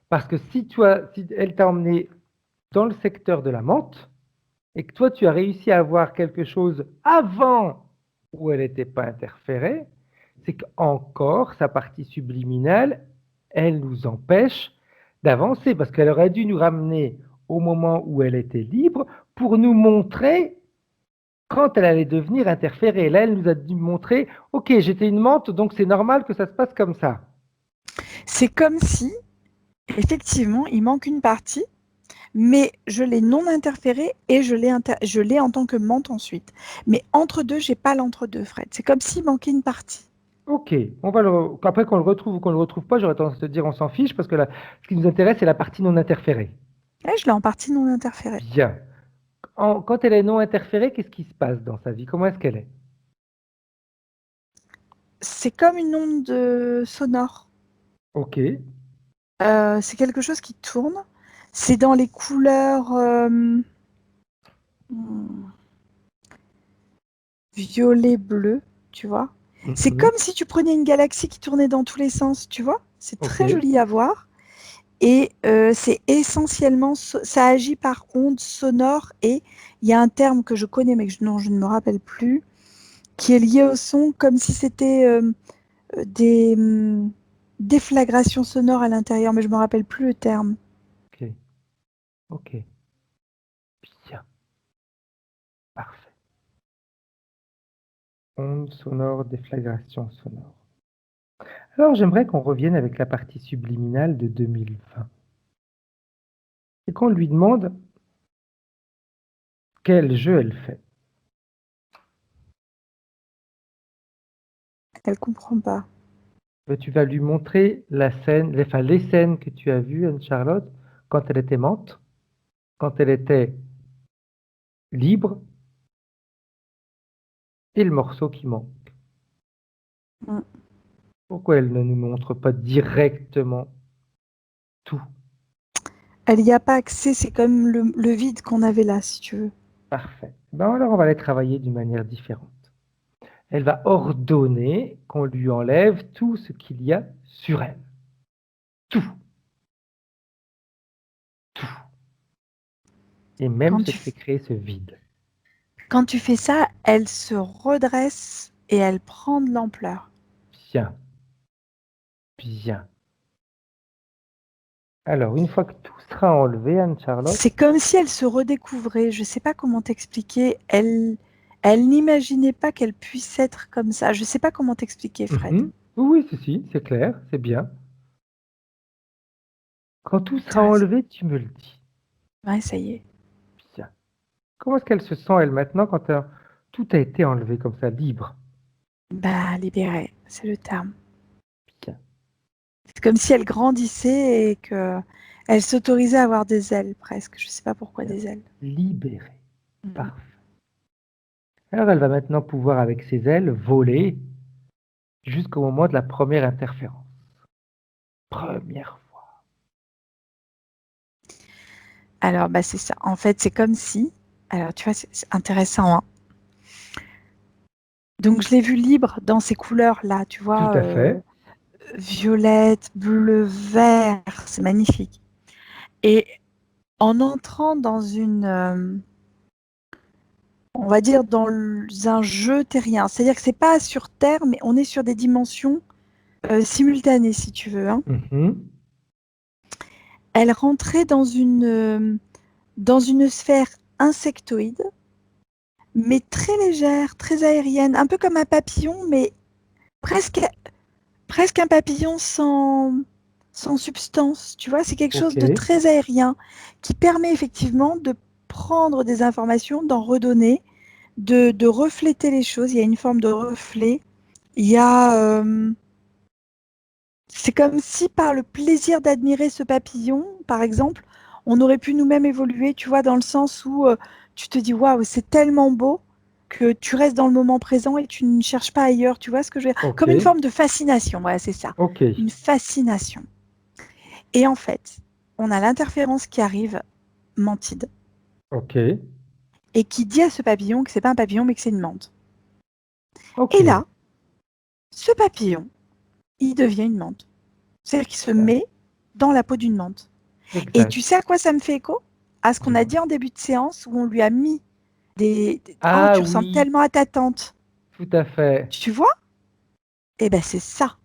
S1: Parce que si elle t'a emmené dans le secteur de la menthe, et que toi, tu as réussi à avoir quelque chose avant où elle n'était pas interférée, c'est qu'encore, sa partie subliminale, elle nous empêche d'avancer, parce qu'elle aurait dû nous ramener au moment où elle était libre pour nous montrer quand elle allait devenir interférée. Là, elle nous a dû montrer, ok, j'étais une menthe, donc c'est normal que ça se passe comme ça.
S3: C'est comme si, effectivement, il manque une partie, mais je l'ai non interférée et je l'ai en tant que menthe ensuite. Mais entre deux, j'ai pas l'entre-deux, Fred. C'est comme s'il manquait une partie.
S1: Ok, après qu'on le retrouve ou qu'on le retrouve pas, j'aurais tendance à te dire on s'en fiche parce que ce qui nous intéresse, c'est la partie non interférée.
S3: Ouais, je l'ai en partie non interférée.
S1: Bien. Quand elle est non interférée, qu'est-ce qui se passe dans sa vie? Comment est-ce qu'elle est?
S3: C'est comme une onde sonore.
S1: Ok.
S3: C'est quelque chose qui tourne. C'est dans les couleurs violet-bleu, tu vois. C'est
S1: Mhm.
S3: comme si tu prenais une galaxie qui tournait dans tous les sens, tu vois. C'est
S1: Ok.
S3: très joli à voir. Et c'est essentiellement, ça agit par ondes sonores et il y a un terme que je connais mais dont je ne me rappelle plus, qui est lié au son comme si c'était des déflagrations sonores à l'intérieur, mais je ne me rappelle plus le terme.
S1: Ok. Ok. Bien. Parfait. Onde sonore, déflagration sonore. Alors, j'aimerais qu'on revienne avec la partie subliminale de 2020. Et qu'on lui demande quel jeu elle fait.
S3: Elle comprend pas.
S1: Tu vas lui montrer la scène, les scènes que tu as vues, Anne-Charlotte, quand elle était menthe, quand elle était libre, et le morceau qui manque.
S3: Mm.
S1: Pourquoi elle ne nous montre pas directement tout?
S3: Elle n'y a pas accès, c'est comme le vide qu'on avait là, si tu veux.
S1: Parfait. Ben alors on va les travailler d'une manière différente. Elle va ordonner qu'on lui enlève tout ce qu'il y a sur elle. Tout, tout. Et même
S3: Quand
S1: ce
S3: tu,
S1: qui fait créer ce vide.
S3: quand tu fais ça, elle se redresse et elle prend de l'ampleur.
S1: Bien, bien. Alors, une fois que tout sera enlevé, Anne-Charlotte,
S3: C'est comme si elle se redécouvrait. Je ne sais pas comment t'expliquer. Elle n'imaginait pas qu'elle puisse être comme ça. Je ne sais pas comment t'expliquer, Fred.
S1: oui, oui, si, c'est clair, c'est bien. Quand tout sera
S3: Intéressant.
S1: enlevé, tu me le dis.
S3: Ouais, ça y est.
S1: Bien. Comment est-ce qu'elle se sent, elle, maintenant, quand tout a été enlevé comme ça, libre?
S3: Bah, libérée, c'est le terme.
S1: Bien.
S3: C'est comme si elle grandissait et que elle s'autorisait à avoir des ailes, presque. Je ne sais pas pourquoi
S1: Bien.
S3: des ailes.
S1: Libérée.
S3: Mhm.
S1: Parfait. Alors, elle va maintenant pouvoir, avec ses ailes, voler jusqu'au moment de la première interférence. Première fois.
S3: Alors, bah, c'est ça. En fait, c'est comme si. Alors, tu vois, c'est intéressant. Hein. Donc, je l'ai vue libre dans ces couleurs-là, tu
S1: Tout
S3: vois,
S1: à fait.
S3: violette, bleu, vert. C'est magnifique. Et en entrant dans on va dire, dans un jeu terrien, c'est-à-dire que c'est pas sur Terre, mais on est sur des dimensions simultanées, si tu veux. Hein.
S1: Mhm.
S3: Elle rentrait dans une sphère insectoïde, mais très légère, très aérienne, un peu comme un papillon, mais presque un papillon sans substance, tu vois, c'est quelque chose de
S1: Ok.
S3: très aérien qui permet effectivement de prendre des informations, d'en redonner, de refléter les choses. Il y a une forme de reflet. Il y a, c'est comme si par le plaisir d'admirer ce papillon, par exemple, on aurait pu nous-mêmes évoluer, tu vois, dans le sens où tu te dis waouh, c'est tellement beau que tu restes dans le moment présent et tu ne cherches pas ailleurs, tu vois ce que je veux dire?
S1: Ok.
S3: Comme une forme de fascination, voilà, c'est ça,
S1: Ok.
S3: une fascination. Et en fait, on a l'interférence qui arrive, mantide,
S1: Ok.
S3: et qui dit à ce papillon que c'est pas un papillon mais que c'est une mante.
S1: Ok.
S3: Et là, ce papillon, il devient une mante. C'est-à-dire qu'il se
S1: Exact.
S3: met dans la peau d'une mante. Et tu
S1: Exact.
S3: sais à quoi ça me fait écho? À ce qu'on a
S1: Dis-moi.
S3: dit en début de séance où on lui a mis oh,
S1: Ah
S3: tu ressembles
S1: oui,
S3: tellement à ta tante.
S1: tout à fait.
S3: Tu vois? Eh ben c'est ça.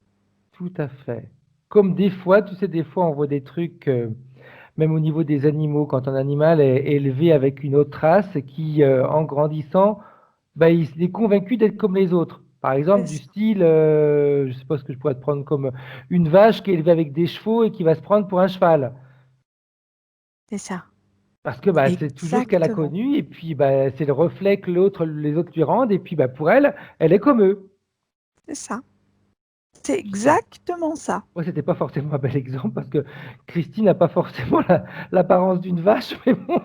S1: Tout à fait. Comme des fois, tu sais, des fois, on voit des trucs, même au niveau des animaux, quand un animal est élevé avec une autre race qui, en grandissant, bah, il est convaincu d'être comme les autres. Par exemple, du
S3: C'est
S1: style, je sais pas ce que je pourrais te prendre comme une vache qui est élevée avec des chevaux et qui va se prendre pour un cheval.
S3: ça.
S1: Parce que bah, c'est toujours ce qu'elle a
S3: Exactement.
S1: connu et puis bah, c'est le reflet que les autres lui rendent et puis bah, pour elle, elle est comme eux.
S3: C'est ça. C'est
S1: Bon,
S3: exactement ça.
S1: moi, c'était pas forcément un bel exemple parce que Christine n'a pas forcément l'apparence d'une vache, mais bon.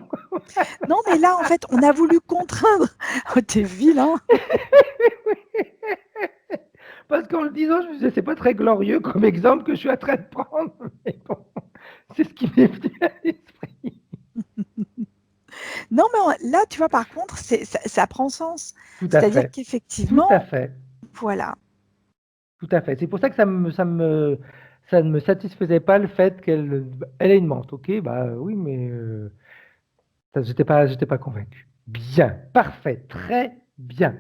S3: Non, mais là, en fait, on a voulu contraindre. Oh, t'es vilain.
S1: Parce qu'en le disant, je me disais, c'est pas très glorieux comme exemple que je suis en train de prendre. Mais bon, c'est ce qui m'est venu à l'esprit.
S3: Non, mais là, tu vois, par contre, ça prend sens.
S1: Tout à
S3: C'est-à-dire
S1: fait. Tout à
S3: qu'effectivement,
S1: fait.
S3: voilà,
S1: Tout à fait. C'est pour ça que ça ne me satisfaisait pas le fait elle ait une menthe. Ok, bah oui, mais j'étais pas convaincu. Bien, parfait, très bien.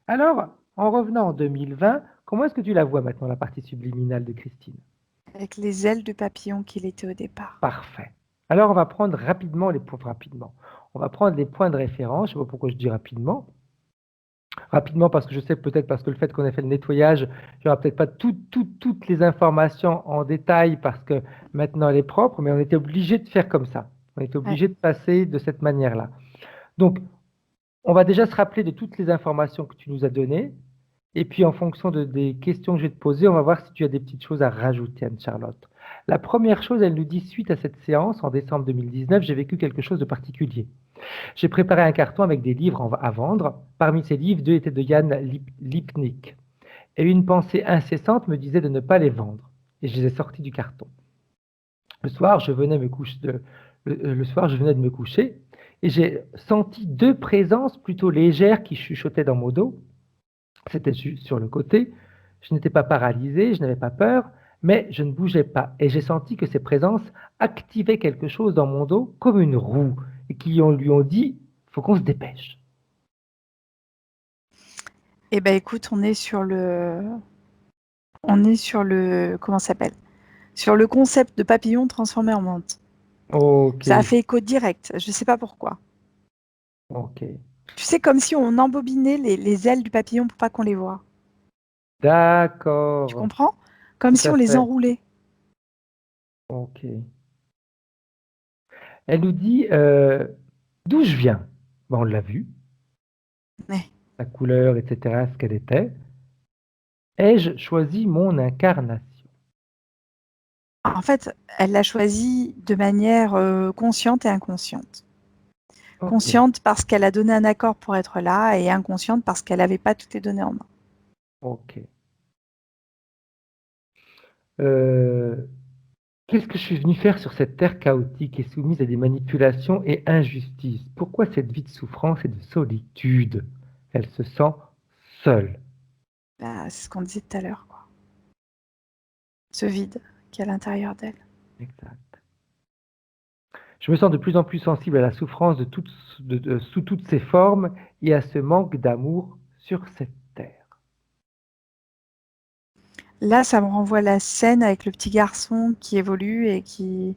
S1: Alors, en revenant en 2020, comment est-ce que tu la vois maintenant, la partie subliminale de Christine?
S3: avec les ailes de papillon qu'il était au départ.
S1: Parfait. Alors, on va prendre rapidement les points rapidement. On va prendre les points de référence. Je ne sais pas pourquoi je dis rapidement. Rapidement parce que je sais peut-être parce que le fait qu'on ait fait le nettoyage, il n'y aura peut-être pas toutes les informations en détail parce que maintenant elle est propre, mais on était obligé de faire comme ça. On était
S3: Ouais.
S1: obligé de passer de cette manière-là. Donc, on va déjà se rappeler de toutes les informations que tu nous as données. Et puis, en fonction des questions que je vais te poser, on va voir si tu as des petites choses à rajouter, Anne-Charlotte. La première chose, elle nous dit, suite à cette séance, en décembre 2019, j'ai vécu quelque chose de particulier. J'ai préparé un carton avec des livres à vendre. Parmi ces livres, deux étaient de Jan Lipnik. Et une pensée incessante me disait de ne pas les vendre. Et je les ai sortis du carton. Le soir, le soir, je venais de me coucher et j'ai senti deux présences plutôt légères qui chuchotaient dans mon dos. C'était juste sur le côté. Je n'étais pas paralysé, je n'avais pas peur, mais je ne bougeais pas. Et j'ai senti que ces présences activaient quelque chose dans mon dos, comme une roue, et lui ont dit, faut qu'on se dépêche.
S3: Eh ben, écoute, on est sur le, comment ça s'appelle? Sur le concept de papillon transformé en menthe.
S1: Ok,
S3: Ça a fait écho direct. Je sais pas pourquoi.
S1: ok.
S3: Tu sais, comme si on embobinait les ailes du papillon pour pas qu'on les voit. Tu
S1: D'accord,
S3: comprends? Comme
S1: tout
S3: si
S1: à
S3: on les
S1: fait.
S3: enroulait.
S1: Ok. Elle nous dit d'où je viens. Bon, on l'a vu,
S3: Ouais.
S1: sa couleur, etc., ce qu'elle était. Ai-je choisi mon incarnation?
S3: En fait, elle l'a choisi de manière consciente et inconsciente.
S1: Ok,
S3: Consciente parce qu'elle a donné un accord pour être là et inconsciente parce qu'elle n'avait pas toutes les données en main.
S1: ok. Euh, Qu'est-ce que je suis venu faire sur cette terre chaotique et soumise à des manipulations et injustices? Pourquoi cette vie de souffrance et de solitude? Elle se sent seule.
S3: Bah, c'est ce qu'on disait tout à l'heure, quoi. Ce vide qui est à l'intérieur d'elle.
S1: Exact. Je me sens de plus en plus sensible à la souffrance sous toutes ses formes et à ce manque d'amour sur cette terre.
S3: Là, ça me renvoie à la scène avec le petit garçon qui évolue et qui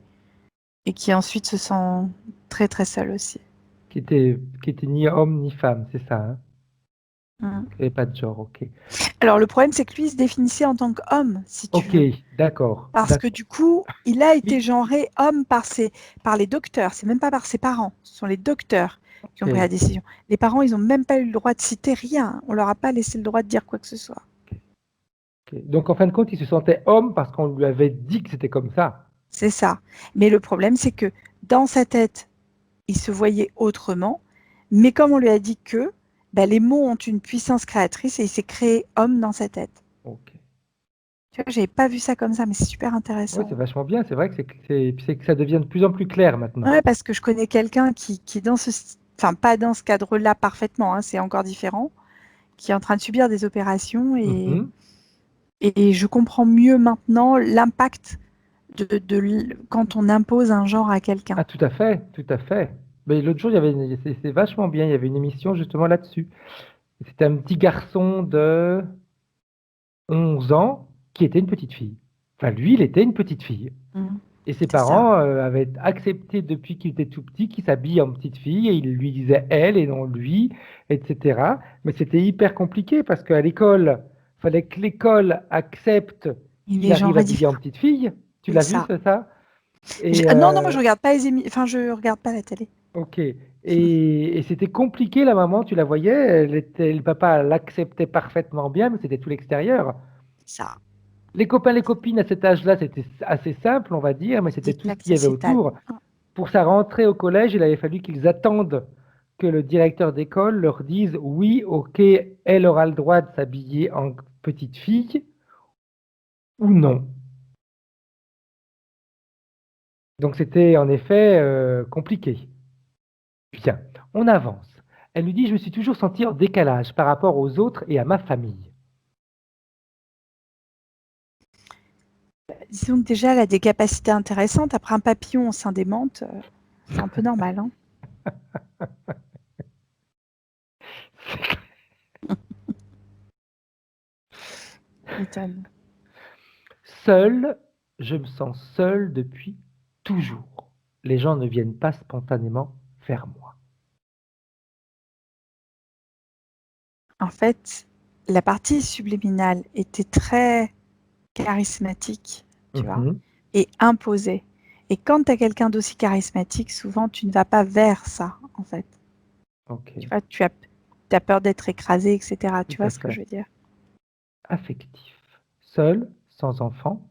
S3: ensuite se sent très très seul aussi.
S1: qui était ni homme ni femme, c'est ça, hein?
S3: Mm.
S1: Il n'y avait pas de genre, ok.
S3: Alors, le problème, c'est que lui, il se définissait en tant qu'homme, si tu
S1: Ok,
S3: veux.
S1: d'accord.
S3: Parce que du coup, il a été
S1: Oui,
S3: genré homme par les docteurs. C'est même pas par ses parents. Ce sont les docteurs qui ont pris la
S1: ok,
S3: décision. Les parents, ils n'ont même pas eu le droit de citer rien. On leur a pas laissé le droit de dire quoi que ce soit.
S1: ok. Donc en fin de compte, il se sentait homme parce qu'on lui avait dit que c'était comme ça.
S3: C'est ça. Mais le problème, c'est que dans sa tête, il se voyait autrement. Mais comme on lui a dit que, bah, les mots ont une puissance créatrice et il s'est créé homme dans sa tête.
S1: Ok.
S3: Tu vois, j'avais pas vu ça comme ça, mais c'est super
S1: Oui, c'est
S3: intéressant.
S1: vachement bien. C'est vrai que c'est que ça devient de plus en plus clair maintenant.
S3: Ouais, parce que je connais quelqu'un qui dans enfin pas dans ce cadre-là parfaitement, hein, c'est encore différent, qui est en train de subir des opérations
S1: Mhm.
S3: et je comprends mieux maintenant l'impact quand on impose un genre à quelqu'un.
S1: Ah, tout à fait, tout à fait. Mais l'autre jour, il y avait c'est vachement bien. Il y avait une émission justement là-dessus. C'était un petit garçon de 11 ans qui était une petite fille. Enfin, lui, il était une petite fille.
S3: Mhm.
S1: Et ses
S3: C'est ça.
S1: parents avaient accepté depuis qu'il était tout petit qu'il s'habille en petite fille et ils lui disaient elle et non lui, etc. Mais c'était hyper compliqué parce qu'à l'école, fallait que l'école accepte
S3: Il
S1: qu'il
S3: est
S1: arrive
S3: genré
S1: habillé en
S3: différent.
S1: petite fille. Tu
S3: C'est
S1: l'as vu,
S3: ça.
S1: c'est ça? Et
S3: Ah non, non, moi je regarde pas enfin je regarde pas la télé.
S1: ok. Et c'était compliqué, la maman, tu la voyais, le papa l'acceptait parfaitement bien, mais c'était tout l'extérieur.
S3: Ça.
S1: Les copains, les copines à cet âge-là, c'était assez simple, on va dire, mais c'était
S3: Des
S1: tout ce
S3: claques
S1: qu'il y avait
S3: sociétales.
S1: autour. Pour sa rentrée au collège, il avait fallu qu'ils attendent que le directeur d'école leur dise oui, ok, elle aura le droit de s'habiller en petite fille ou non. Donc c'était en effet compliqué. Bien, on avance. Elle lui dit, je me suis toujours sentie en décalage par rapport aux autres et à ma famille.
S3: Disons que déjà elle a des capacités intéressantes. Après un papillon au sein des menthes, c'est un peu normal, hein. Tu m'étonnes.
S1: Seul, je me sens seul depuis toujours. Les gens ne viennent pas spontanément vers moi.
S3: En fait, la partie subliminale était très charismatique, tu vois,
S1: Mhm.
S3: et imposée. Et quand tu as quelqu'un d'aussi charismatique, souvent tu ne vas pas vers ça, en fait.
S1: Ok,
S3: Tu vois, as peur d'être écrasé, etc.
S1: tout
S3: Tu vois
S1: à
S3: ce que je
S1: fait.
S3: veux dire?
S1: Affectif. Seul, sans enfant.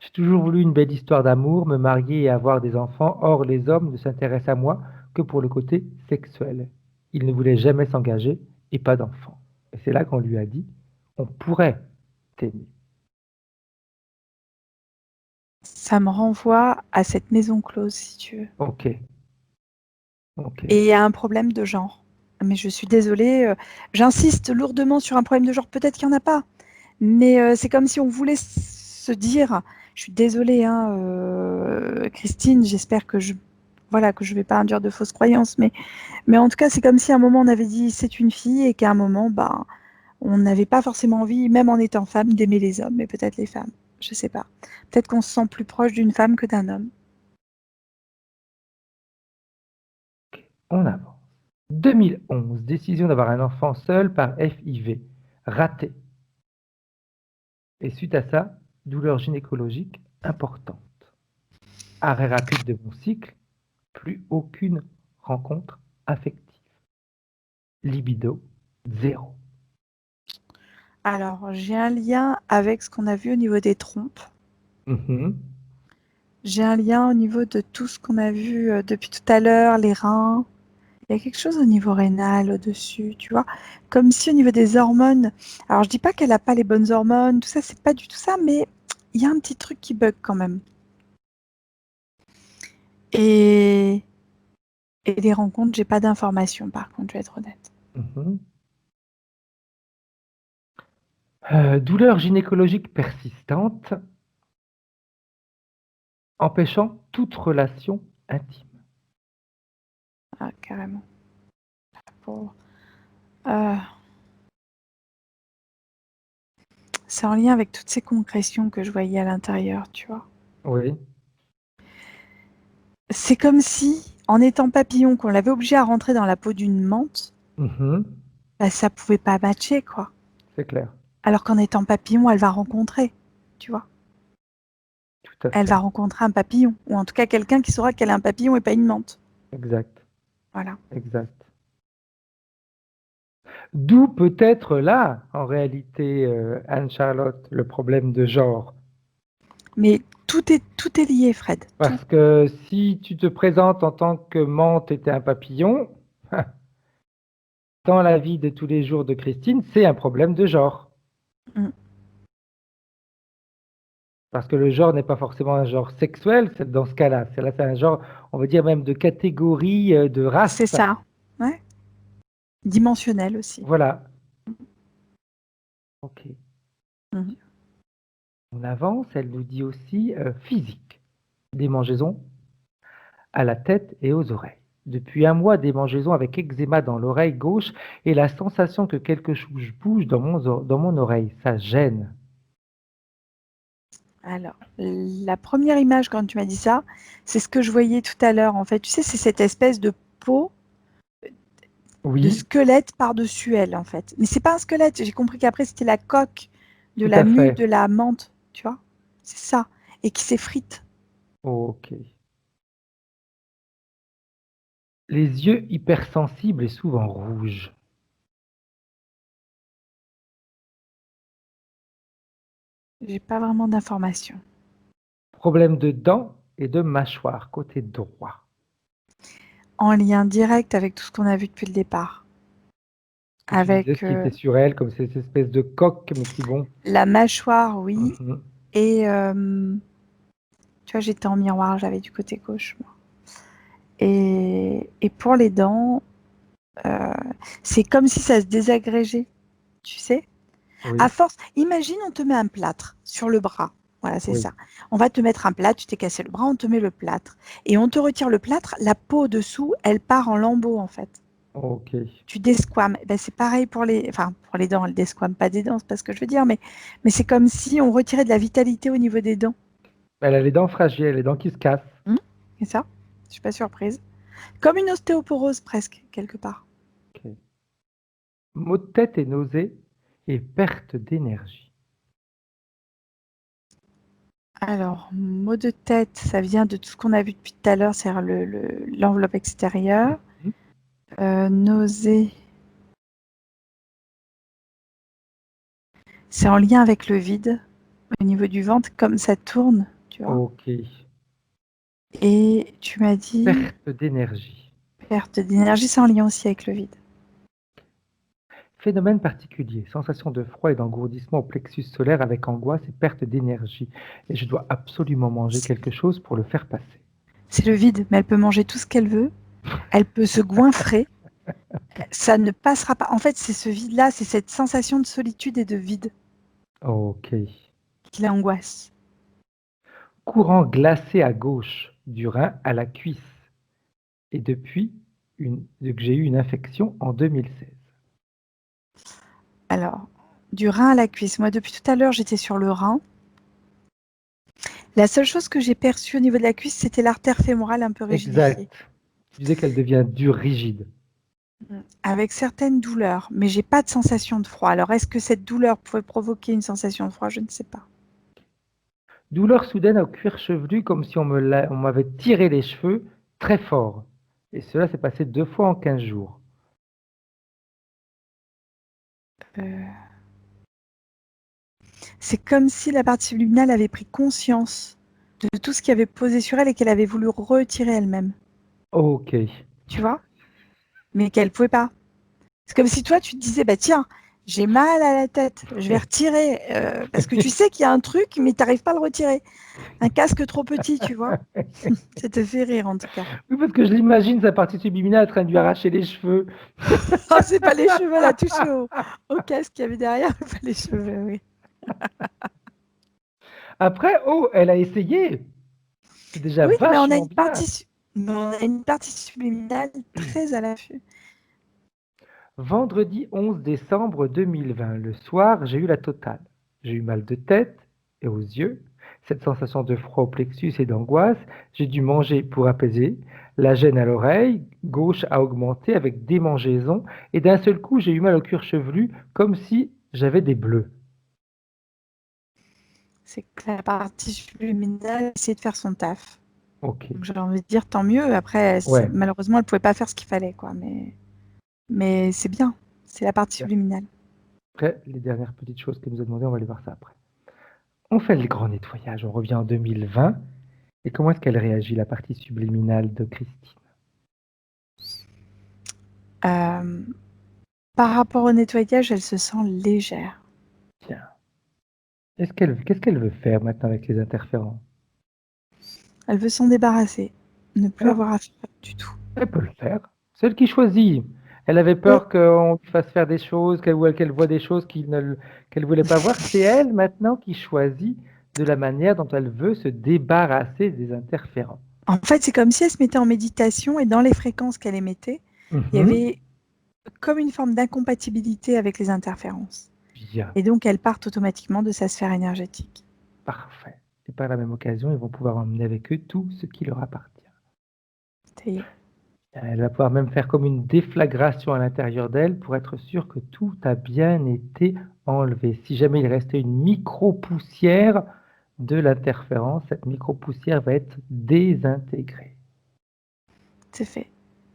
S1: J'ai toujours voulu une belle histoire d'amour, me marier et avoir des enfants. Or, les hommes ne s'intéressent à moi que pour le côté sexuel. Il ne voulait jamais s'engager et pas d'enfant. Et c'est là qu'on lui a dit, on pourrait t'aimer.
S3: Ça me renvoie à cette maison close, si tu veux.
S1: Ok, ok.
S3: Et il y a un problème de genre. Mais je suis désolée, j'insiste lourdement sur un problème de genre. Peut-être qu'il n'y en a pas. Mais c'est comme si on voulait se dire, je suis désolée, hein, Christine, j'espère que voilà, que je vais pas induire de fausses croyances, mais en tout cas, c'est comme si à un moment on avait dit c'est une fille et qu'à un moment, bah, on n'avait pas forcément envie, même en étant femme, d'aimer les hommes, mais peut-être les femmes. Je sais pas. Peut-être qu'on se sent plus proche d'une femme que d'un homme.
S1: On avance. 2011, décision d'avoir un enfant seul par FIV. Raté. Et suite à ça, douleur gynécologique importante. Arrêt rapide de mon cycle, plus aucune rencontre affective. Libido, zéro.
S3: Alors, j'ai un lien avec ce qu'on a vu au niveau des trompes.
S1: Mhm.
S3: J'ai un lien au niveau de tout ce qu'on a vu depuis tout à l'heure, les reins. Il y a quelque chose au niveau rénal au-dessus, tu vois. Comme si au niveau des hormones. Alors, je dis pas qu'elle n'a pas les bonnes hormones, tout ça, c'est pas du tout ça, mais il y a un petit truc qui bug quand même. Et, et les rencontres, j'ai pas d'informations, par contre, je vais être honnête.
S1: Mhm. Douleur gynécologique persistante, empêchant toute relation intime.
S3: Ah, carrément. Pauvre. Euh, c'est en lien avec toutes ces concrétions que je voyais à l'intérieur, tu vois.
S1: Oui.
S3: C'est comme si en étant papillon, qu'on l'avait obligée à rentrer dans la peau d'une menthe, bah, ça pouvait pas matcher, quoi.
S1: C'est clair.
S3: Alors qu'en étant papillon, elle va rencontrer, tu vois.
S1: Tout à
S3: Elle
S1: fait.
S3: va rencontrer un papillon, ou en tout cas quelqu'un qui saura qu'elle est un papillon et pas une menthe.
S1: Exact.
S3: Voilà.
S1: Exact. D'où peut-être là, en réalité, Anne-Charlotte, le problème de genre.
S3: Mais tout est lié, Fred. Tout.
S1: Parce que si tu te présentes en tant que menthe et t'es un papillon, dans la vie de tous les jours de Christine, c'est un problème de genre.
S3: Mm.
S1: Parce que le genre n'est pas forcément un genre sexuel, c'est dans ce cas-là. C'est un genre, on va dire même de catégorie, de race.
S3: C'est ça. Ouais. Dimensionnel aussi.
S1: Voilà. Ok.
S3: Mm.
S1: On avance, elle nous dit aussi physique. Démangeaisons à la tête et aux oreilles. Depuis un mois, démangeaisons avec eczéma dans l'oreille gauche et la sensation que quelque chose bouge dans mon oreille. Ça gêne.
S3: Alors, la première image quand tu m'as dit ça, c'est ce que je voyais tout à l'heure. En fait, tu sais, c'est cette espèce de peau de
S1: Oui,
S3: squelette par-dessus elle, en fait. Mais c'est pas un squelette. J'ai compris qu'après c'était la coque de
S1: tout
S3: la
S1: à
S3: mue
S1: fait.
S3: de la menthe, tu vois. C'est ça, et qui s'effrite.
S1: Ok. Les yeux hypersensibles et souvent rouges.
S3: J'ai pas vraiment d'informations.
S1: Problème de dents et de mâchoire, côté droit.
S3: En lien direct avec tout ce qu'on a vu depuis le départ.
S1: Et tu disais
S3: Avec
S1: ce qui était sur elle, comme cette espèce de coque, mais qui vont.
S3: la mâchoire, oui.
S1: Mhm.
S3: Et tu vois, j'étais en miroir, j'avais du côté gauche, moi. Et pour les dents, c'est comme si ça se désagrégeait, tu sais.
S1: Oui,
S3: À force, imagine, on te met un plâtre sur le bras. Voilà, c'est
S1: oui.
S3: ça. On va te mettre un plâtre, tu t'es cassé le bras, on te met le plâtre. Et on te retire le plâtre, la peau dessous, elle part en lambeaux, en fait.
S1: Ok.
S3: Tu desquames. Eh ben, c'est pareil pour pour les dents, elles desquament pas des dents, c'est pas ce que je veux dire, mais c'est comme si on retirait de la vitalité au niveau des dents.
S1: Elle a les dents fragiles, les dents qui se cassent.
S3: C'est ça? Je suis pas surprise. Comme une ostéoporose presque, quelque part.
S1: Ok. Maux de tête et nausées et perte d'énergie.
S3: Alors, maux de tête, ça vient de tout ce qu'on a vu depuis tout à l'heure, c'est-à-dire l'enveloppe extérieure.
S1: Mhm.
S3: Nausées, c'est en lien avec le vide, au niveau du ventre, comme ça tourne, tu vois.
S1: Ok.
S3: Et tu m'as dit
S1: Perte d'énergie.
S3: perte d'énergie, c'est en lien aussi avec le vide.
S1: Phénomène particulier, sensation de froid et d'engourdissement au plexus solaire avec angoisse et perte d'énergie. Et je dois absolument manger quelque chose pour le faire passer.
S3: C'est le vide, mais elle peut manger tout ce qu'elle veut, elle peut se goinfrer, ça ne passera pas. En fait, c'est ce vide-là, c'est cette sensation de solitude et de vide
S1: Ok.
S3: qui l'angoisse.
S1: Courant glacé à gauche, du rein à la cuisse. Et depuis que j'ai eu une infection en 2016.
S3: Alors, du rein à la cuisse. Moi, depuis tout à l'heure, j'étais sur le rein. La seule chose que j'ai perçue au niveau de la cuisse, c'était l'artère fémorale un peu rigidifiée.
S1: Exact. Tu disais qu'elle devient dure, rigide.
S3: Avec certaines douleurs, mais j'ai pas de sensation de froid. Alors, est-ce que cette douleur pouvait provoquer une sensation de froid? Je ne sais pas.
S1: Douleur soudaine au cuir chevelu, comme si on m'avait tiré les cheveux très fort. Et cela s'est passé 2 fois en 15 jours.
S3: Euh, C'est comme si la partie subliminale avait pris conscience de tout ce qui avait posé sur elle et qu'elle avait voulu retirer elle-même.
S1: Ok.
S3: Tu vois? Mais qu'elle pouvait pas. C'est comme si toi, tu te disais, bah tiens, j'ai mal à la tête, je vais retirer, parce que tu sais qu'il y a un truc, mais tu n'arrives pas à le retirer. Un casque trop petit, tu vois. Ça te fait rire, en tout cas.
S1: Oui, parce que je l'imagine, sa partie subliminale en train de lui arracher les cheveux.
S3: Oh, c'est pas les cheveux, là, touché au casque qu'il y avait derrière, pas les cheveux, oui.
S1: Après, oh, elle a essayé. C'est déjà
S3: Oui, mais
S1: vachement bien.
S3: mais on a une partie subliminale très à l'affût.
S1: Vendredi 11 décembre 2020, le soir, j'ai eu la totale. J'ai eu mal de tête et aux yeux. cette sensation de froid au plexus et d'angoisse. J'ai dû manger pour apaiser. La gêne à l'oreille gauche a augmenté avec démangeaison. Et d'un seul coup, j'ai eu mal au cuir chevelu, comme si j'avais des bleus.
S3: C'est que la partie subliminale essaie de faire son taf.
S1: Ok.
S3: Donc j'ai envie de dire tant mieux. Après,
S1: Ouais.
S3: malheureusement, elle pouvait pas faire ce qu'il fallait, quoi. Mais c'est bien. C'est la partie subliminale.
S1: Après, les dernières petites choses qu'elle nous a demandé, on va aller voir ça après. On fait le grand nettoyage, on revient en 2020. Et comment est-ce qu'elle réagit, la partie subliminale de Christine?
S3: Par rapport au nettoyage, elle se sent légère.
S1: Tiens. Qu'est-ce qu'elle veut faire maintenant avec les interférents?
S3: Elle veut s'en débarrasser. Ne plus
S1: Alors,
S3: avoir à faire du tout.
S1: elle peut le faire. C'est elle qui choisit. Elle avait
S3: Oui.
S1: peur qu'on lui fasse faire des choses, qu'elle voit des choses qu'elle voulait pas voir. C'est elle maintenant qui choisit de la manière dont elle veut se débarrasser des interférents.
S3: En fait, c'est comme si elle se mettait en méditation et dans les fréquences qu'elle émettait, il y
S1: Mhm.
S3: avait comme une forme d'incompatibilité avec les interférences.
S1: Bien,
S3: Et donc, elles partent automatiquement de sa sphère énergétique.
S1: parfait. Et par la même occasion, ils vont pouvoir emmener avec eux tout ce qui leur appartient.
S3: Ça y est.
S1: Elle va pouvoir même faire comme une déflagration à l'intérieur d'elle pour être sûre que tout a bien été enlevé. Si jamais il restait une micro-poussière de l'interférence, cette micro-poussière va être désintégrée.
S3: C'est fait.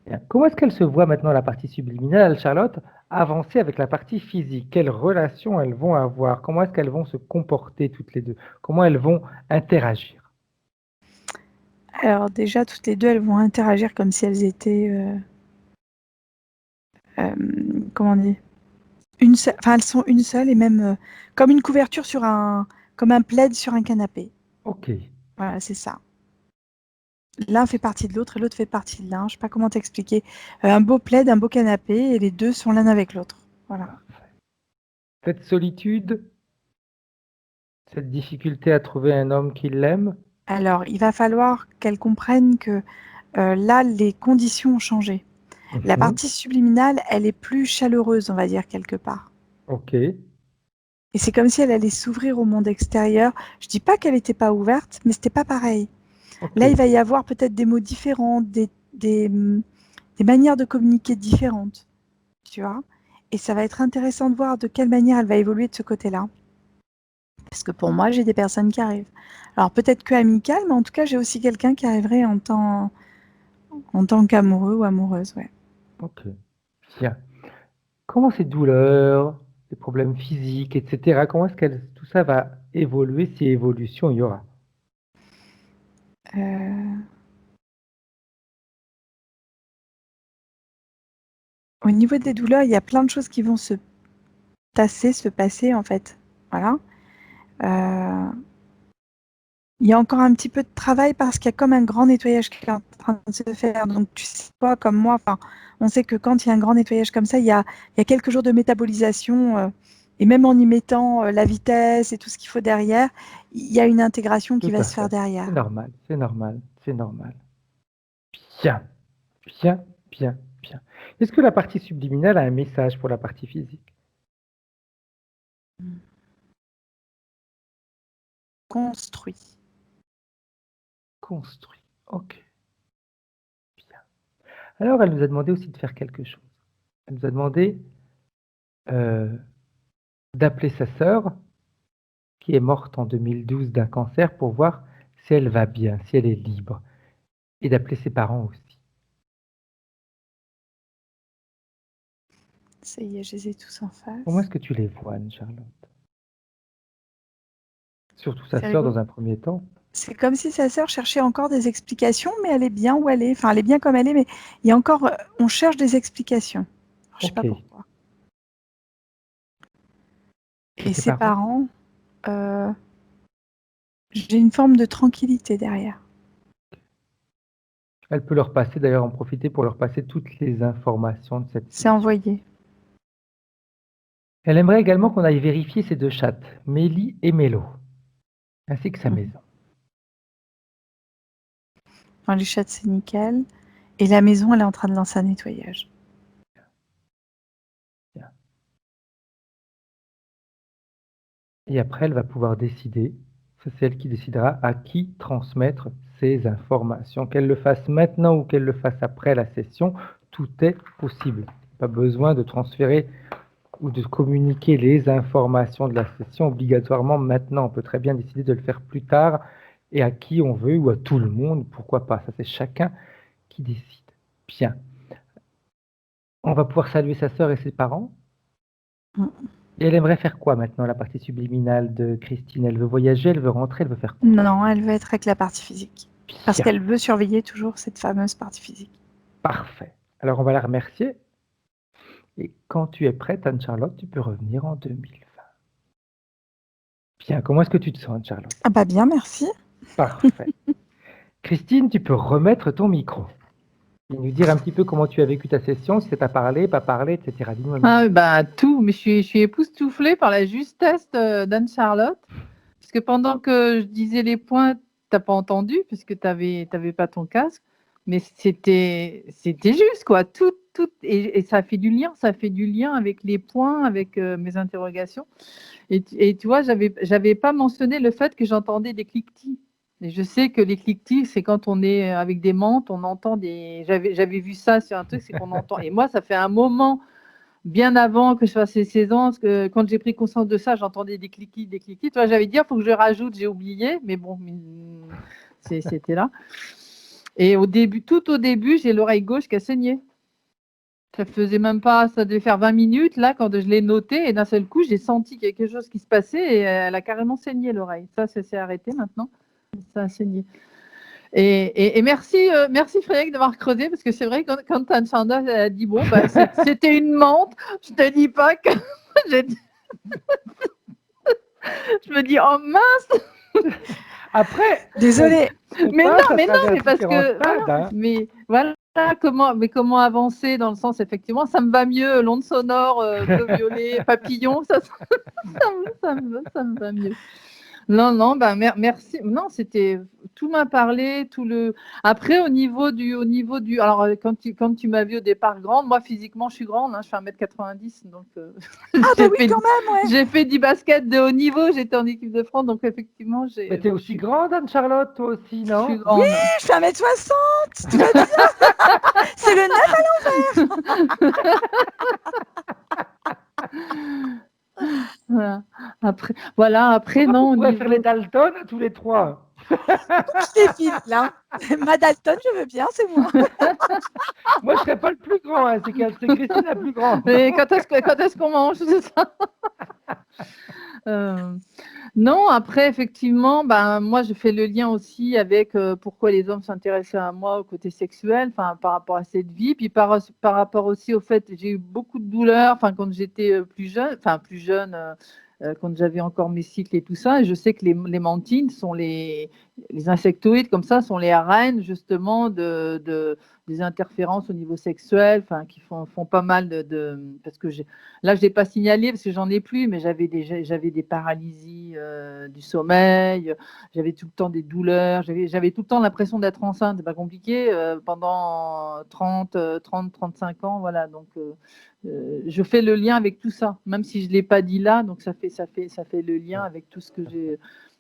S1: Bien. Comment est-ce qu'elle se voit maintenant, la partie subliminale, Charlotte, avancer avec la partie physique? Quelles relations elles vont avoir? Comment est-ce qu'elles vont se comporter toutes les deux? Comment elles vont interagir?
S3: Alors déjà, toutes les deux, elles vont interagir comme si elles étaient, comment on dit, elles sont une seule et même comme une couverture comme un plaid sur un canapé.
S1: Ok.
S3: Voilà, c'est ça. L'un fait partie de l'autre et l'autre fait partie de l'un. Je sais pas comment t'expliquer. Un beau plaid, un beau canapé et les deux sont l'un avec l'autre. Voilà.
S1: Cette solitude, cette difficulté à trouver un homme qui l'aime,
S3: Alors, il va falloir qu'elle comprenne que là, les conditions ont changé. La
S1: mhm,
S3: partie subliminale, elle est plus chaleureuse, on va dire, quelque part.
S1: ok,
S3: Et c'est comme si elle allait s'ouvrir au monde extérieur. Je dis pas qu'elle n'était pas ouverte, mais c'était pas pareil.
S1: ok.
S3: Là, il va y avoir peut-être des mots différents, des manières de communiquer différentes, tu vois. Et ça va être intéressant de voir de quelle manière elle va évoluer de ce côté-là. Parce que pour moi, j'ai des personnes qui arrivent. Alors peut-être que amical, mais en tout cas, j'ai aussi quelqu'un qui arriverait en tant qu'amoureux ou amoureuse, ouais.
S1: Ok. Bien. Comment ces douleurs, les problèmes physiques, etc., comment est-ce que tout ça va évoluer si évolution il y aura?
S3: Euh, Au niveau des douleurs, il y a plein de choses qui vont se tasser, se passer en fait. Voilà. Euh, Il y a encore un petit peu de travail parce qu'il y a comme un grand nettoyage qui est en train de se faire. Donc, tu sais pas, comme moi, enfin, on sait que quand il y a un grand nettoyage comme ça, il y a quelques jours de métabolisation, et même en y mettant la vitesse et tout ce qu'il faut derrière, il y a une intégration qui
S1: Tout
S3: va
S1: à
S3: se faire
S1: fait. C'est
S3: derrière.
S1: normal, c'est normal, c'est normal. Bien, bien, bien, bien. Est-ce que la partie subliminale a un message pour la partie physique?
S3: Construit.
S1: Construit. Ok, bien. Alors, elle nous a demandé aussi de faire quelque chose. Elle nous a demandé euh, d'appeler sa sœur, qui est morte en 2012 d'un cancer, pour voir si elle va bien, si elle est libre, et d'appeler ses parents aussi.
S3: Ça y est, je les ai tous en
S1: Comment
S3: face.
S1: est-ce que tu les vois, Anne-Charlotte? Surtout sa
S3: C'est
S1: sœur dans
S3: rigolo.
S1: un premier temps.
S3: C'est comme si sa sœur cherchait encore des explications, mais elle est bien où elle est. Enfin, elle est bien comme elle est, mais il y a encore, on cherche des explications. Alors, je sais
S1: Ok.
S3: pas pourquoi.
S1: Et
S3: Et
S1: ses
S3: ses
S1: parents?
S3: parents, j'ai une forme de tranquillité derrière.
S1: Elle peut leur passer, d'ailleurs, en profiter pour leur passer toutes les informations de cette
S3: C'est
S1: session.
S3: envoyé.
S1: Elle aimerait également qu'on aille vérifier ses deux chattes, Mélie et Mélo, ainsi que sa
S3: Mhm.
S1: maison.
S3: Enfin, les chats, c'est nickel. Et la maison, elle est en train de lancer un nettoyage.
S1: Et après, elle va pouvoir décider, c'est elle qui décidera à qui transmettre ces informations. Qu'elle le fasse maintenant ou qu'elle le fasse après la session, tout est possible. Pas besoin de transférer ou de communiquer les informations de la session obligatoirement maintenant. On peut très bien décider de le faire plus tard et à qui on veut ou à tout le monde, pourquoi pas. Ça, c'est chacun qui décide. Bien. On va pouvoir saluer sa sœur et ses parents. Et elle aimerait faire quoi maintenant, la partie subliminale de Christine? Elle veut voyager, elle veut rentrer, elle veut faire quoi?
S3: Non, elle veut être avec la partie physique. Parce
S1: Bien.
S3: qu'elle veut surveiller toujours cette fameuse partie physique.
S1: Parfait. Alors, on va la remercier. Et quand tu es prête, Anne-Charlotte, tu peux revenir en 2020. Bien. Comment est-ce que tu te sens, Anne-Charlotte?
S3: Ah bah bien, merci.
S1: Parfait. Christine, tu peux remettre ton micro et nous dire un petit peu comment tu as vécu ta session, si tu as parlé, pas parlé, etc. Dis-nous un petit
S2: Ah, bah, tout, mais je suis époustouflée par la justesse d'Anne-Charlotte. Parce que pendant que je disais les points, tu n'as pas entendu, puisque tu n'avais pas ton casque. Mais c'était juste, quoi. Tout, et ça fait du lien avec les points, avec mes interrogations. Et tu vois, j'avais pas mentionné le fait que j'entendais des cliquetis. Et je sais que les cliquetis, c'est quand on est avec des menthes, on entend des. J'avais vu ça sur un truc, c'est qu'on entend. Et moi, ça fait un moment, bien avant que je fasse les séances, que quand j'ai pris conscience de ça, j'entendais des cliquetis, des cliquetis. Tu vois, j'avais dit, il faut que je rajoute, j'ai oublié, mais bon, c'était là. Et tout au début, j'ai l'oreille gauche qui a saigné. Ça faisait même pas, ça devait faire 20 minutes, là, quand je l'ai noté, et d'un seul coup, j'ai senti quelque chose qui se passait, et elle a carrément saigné l'oreille. Ça s'est arrêté maintenant, ça a saigné. Et merci, merci Frédéric d'avoir creusé, parce que c'est vrai, quand Anne-Charlotte a dit, bon, bah, c'était une menthe, je te dis pas que... je me dis, oh mince.
S1: Après,
S3: désolée.
S2: Mais non, mais parce que...
S1: Stade,
S2: voilà,
S1: hein.
S2: mais voilà. Comment avancer dans le sens, effectivement, ça me va mieux, l'onde sonore, bleu, violet, papillon, ça me va mieux. Non, bah, merci. Non, c'était, tout m'a parlé, tout le. Après, au niveau du, alors, quand tu m'as vu au départ grande, moi, physiquement, je suis grande, hein, je fais 1m90, donc,
S3: Ah bah oui, quand même, ouais.
S2: j'ai fait du basket de haut niveau, j'étais en équipe de France, donc effectivement,
S1: Mais t'es aussi grande, Anne-Charlotte, toi aussi, non?
S2: je suis grande.
S3: Oui, je fais 1m60, tu vas dire. C'est le 9 à
S2: l'envers. Voilà. Après, non.
S1: On pourrait faire les Dalton tous les trois.
S3: Toutes les filles, là. Madalton, je veux bien, c'est moi.
S1: Moi, je serais pas le plus grand, hein. C'est Christine la plus grande.
S2: Mais quand est-ce qu'on mange, c'est ça? Non, après, effectivement, ben, moi, je fais le lien aussi avec pourquoi les hommes s'intéressaient à moi au côté sexuel, par rapport à cette vie, puis par rapport aussi au fait que j'ai eu beaucoup de douleurs quand j'étais plus jeune, quand j'avais encore mes cycles et tout ça. Et je sais que les mantines sont les insectoïdes, comme ça, sont les reines justement des interférences au niveau sexuel, qui font pas mal parce que là, je l'ai pas signalé parce que j'en ai plus, mais j'avais des paralysies du sommeil, j'avais tout le temps des douleurs, j'avais tout le temps l'impression d'être enceinte. C'est pas compliqué pendant 35 ans, voilà. Donc je fais le lien avec tout ça, même si je l'ai pas dit là. Donc ça fait le lien avec tout ce que j'ai.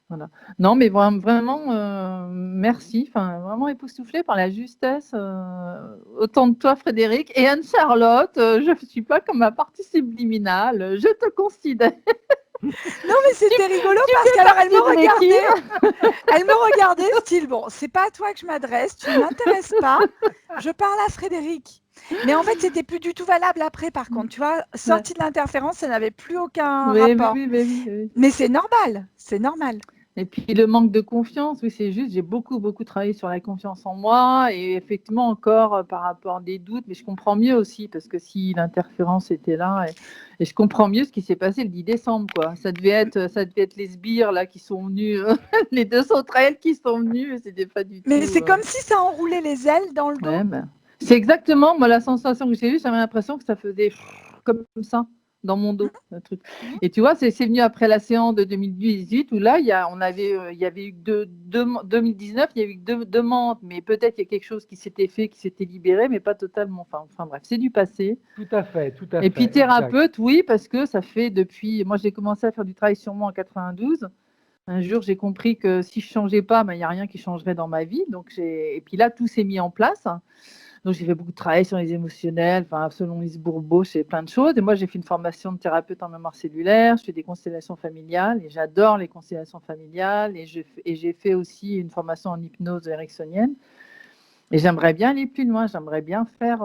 S2: Voilà. Non, mais vraiment, merci. Vraiment époustouflée par la justesse, autant de toi, Frédéric, et Anne-Charlotte. Je ne suis pas comme ma partie subliminale. Je te considère.
S3: Non, mais c'était rigolo parce qu'alors elle me regardait, style, bon, c'est pas à toi que je m'adresse, tu ne m'intéresses pas, je parle à Frédéric. Mais en fait, c'était plus du tout valable après, par contre, tu vois, sortie de l'interférence, ça n'avait plus aucun rapport.
S2: Oui.
S3: Mais c'est normal, c'est normal.
S2: Et puis le manque de confiance, oui, c'est juste, j'ai beaucoup travaillé sur la confiance en moi, et effectivement encore par rapport à des doutes, mais je comprends mieux aussi, parce que si l'interférence était là, et je comprends mieux ce qui s'est passé le 10 décembre, quoi. Ça devait être les sbires là qui sont venus, les deux sauterelles qui sont venus, et c'était pas du tout.
S3: Mais c'est comme si ça enroulait les ailes dans le dos.
S2: Ouais, c'est exactement, moi, la sensation que j'ai eue, j'avais l'impression que ça faisait comme ça dans mon dos, le truc. Et tu vois, c'est venu après la séance de 2018 où là, il y avait eu 2019, il y a eu deux menthes, mais peut-être il y a quelque chose qui s'était fait, qui s'était libéré, mais pas totalement. Enfin bref, c'est du passé.
S1: Tout à fait.
S2: Et puis thérapeute, exact. Oui, parce que ça fait depuis, moi j'ai commencé à faire du travail sur moi en 92. Un jour, j'ai compris que si je changeais pas, il n'y a rien qui changerait dans ma vie. Donc et puis là, tout s'est mis en place. Donc j'ai fait beaucoup de travail sur les émotionnels, selon Lise Bourbeau, j'ai plein de choses. Et moi, j'ai fait une formation de thérapeute en mémoire cellulaire, je fais des constellations familiales et j'adore les constellations familiales. Et j'ai fait aussi une formation en hypnose ericksonienne. Et j'aimerais bien aller plus loin, j'aimerais bien faire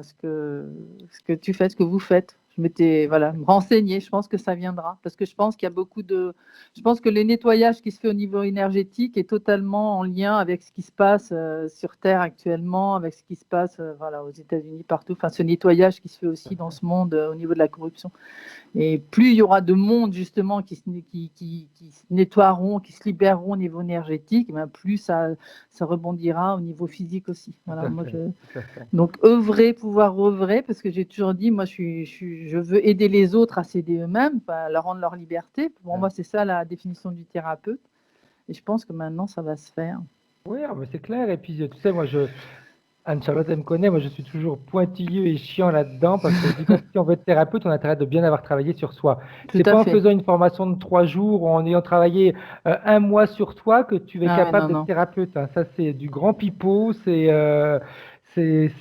S2: ce que tu fais, ce que vous faites. Je m'étais me renseigner, je pense que ça viendra. Parce que je pense qu'il y a je pense que le nettoyage qui se fait au niveau énergétique est totalement en lien avec ce qui se passe sur Terre actuellement, avec ce qui se passe aux États-Unis, partout. Enfin, ce nettoyage qui se fait aussi dans ce monde au niveau de la corruption. Et plus il y aura de monde justement qui se nettoieront, qui se libéreront au niveau énergétique, plus ça rebondira au niveau physique aussi. Voilà, donc pouvoir œuvrer, parce que j'ai toujours dit, moi je veux aider les autres à s'aider eux-mêmes, à leur rendre leur liberté. Pour moi, c'est ça la définition du thérapeute. Et je pense que maintenant, ça va se faire.
S1: Oui, mais c'est clair. Et puis, tu sais, Anne-Charlotte, elle me connaît, moi je suis toujours pointilleux et chiant là-dedans parce que je dis que si on veut être thérapeute, on a intérêt de bien avoir travaillé sur soi. C'est pas en faisant une formation de 3 jours ou en ayant travaillé 1 mois sur toi que tu es capable d'être thérapeute. Hein. Ça, c'est du grand pipeau, c'est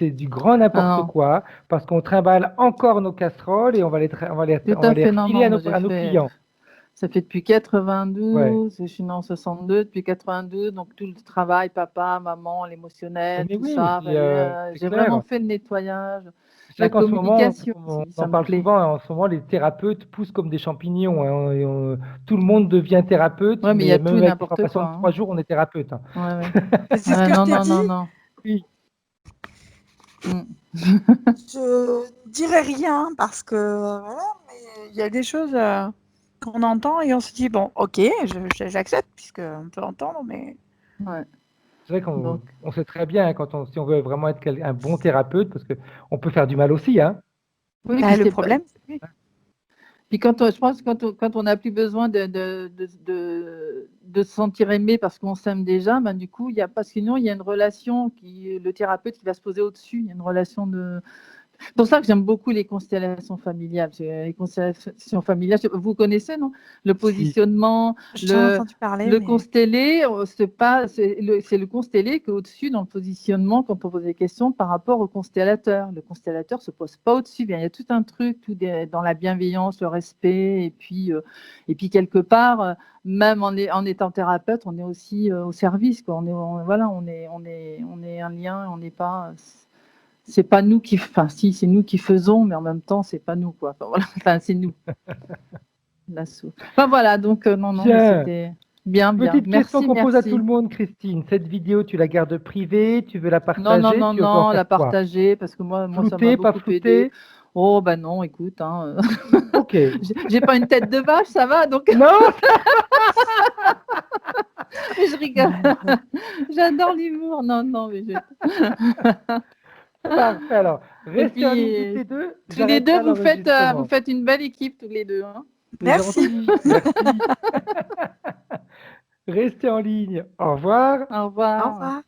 S1: du grand n'importe quoi parce qu'on trimballe encore nos casseroles et on va les refiler à nos clients.
S2: Ça fait depuis 92, je suis née en 62, depuis 92, donc tout le travail, papa, maman, l'émotionnel, tout ça. J'ai vraiment fait le nettoyage, la communication.
S1: On en parle souvent, en ce moment, les thérapeutes poussent comme des champignons. Hein, tout le monde devient thérapeute,
S2: mais il y a
S1: même
S2: tout
S1: avec
S2: n'importe
S1: une formation de 3 jours, on est thérapeute. Hein.
S3: C'est ce que je t'ai dit.
S2: Non.
S1: Oui.
S3: Je dirais rien parce que mais il y a des choses qu'on entend et on se dit bon, ok, j'accepte puisqu'on peut entendre, mais.
S1: C'est vrai qu'on sait très bien si on veut vraiment être un bon thérapeute, parce qu'on peut faire du mal aussi. Hein.
S3: Oui, le problème, c'est
S2: puis je pense que quand on n'a plus besoin de se sentir aimé parce qu'on s'aime déjà, du coup, sinon il y a une relation le thérapeute qui va se poser au-dessus. Il y a une relation de. C'est pour ça que j'aime beaucoup les constellations familiales. Les constellations familiales, vous connaissez, non? Le positionnement, le constellé, c'est le constellé qui est au-dessus dans le positionnement quand on pose des questions par rapport au constellateur. Le constellateur ne se pose pas au-dessus. Il y a tout un truc dans la bienveillance, le respect, et puis quelque part, même en étant thérapeute, on est aussi au service. Quoi. On est un lien, on n'est pas. C'est pas nous si c'est nous qui faisons, mais en même temps c'est pas nous quoi. C'est nous. Donc non, c'était bien.
S1: Petite question qu'on pose à tout le monde, Christine. Cette vidéo, tu la gardes privée, tu veux la partager?
S2: Non, la partager parce que moi ça m'a beaucoup aidé. Oh non, écoute. Hein.
S1: Ok.
S2: J'ai pas une tête de vache, ça va donc.
S1: Non.
S2: Mais je rigole. J'adore l'humour. Non, mais
S1: Parfait. Alors, restez en ligne tous les deux.
S2: Tous les deux, vous faites une belle équipe tous les deux. Hein.
S3: Merci.
S1: Merci. Restez en ligne. Au revoir.
S2: Au revoir.
S3: Au revoir.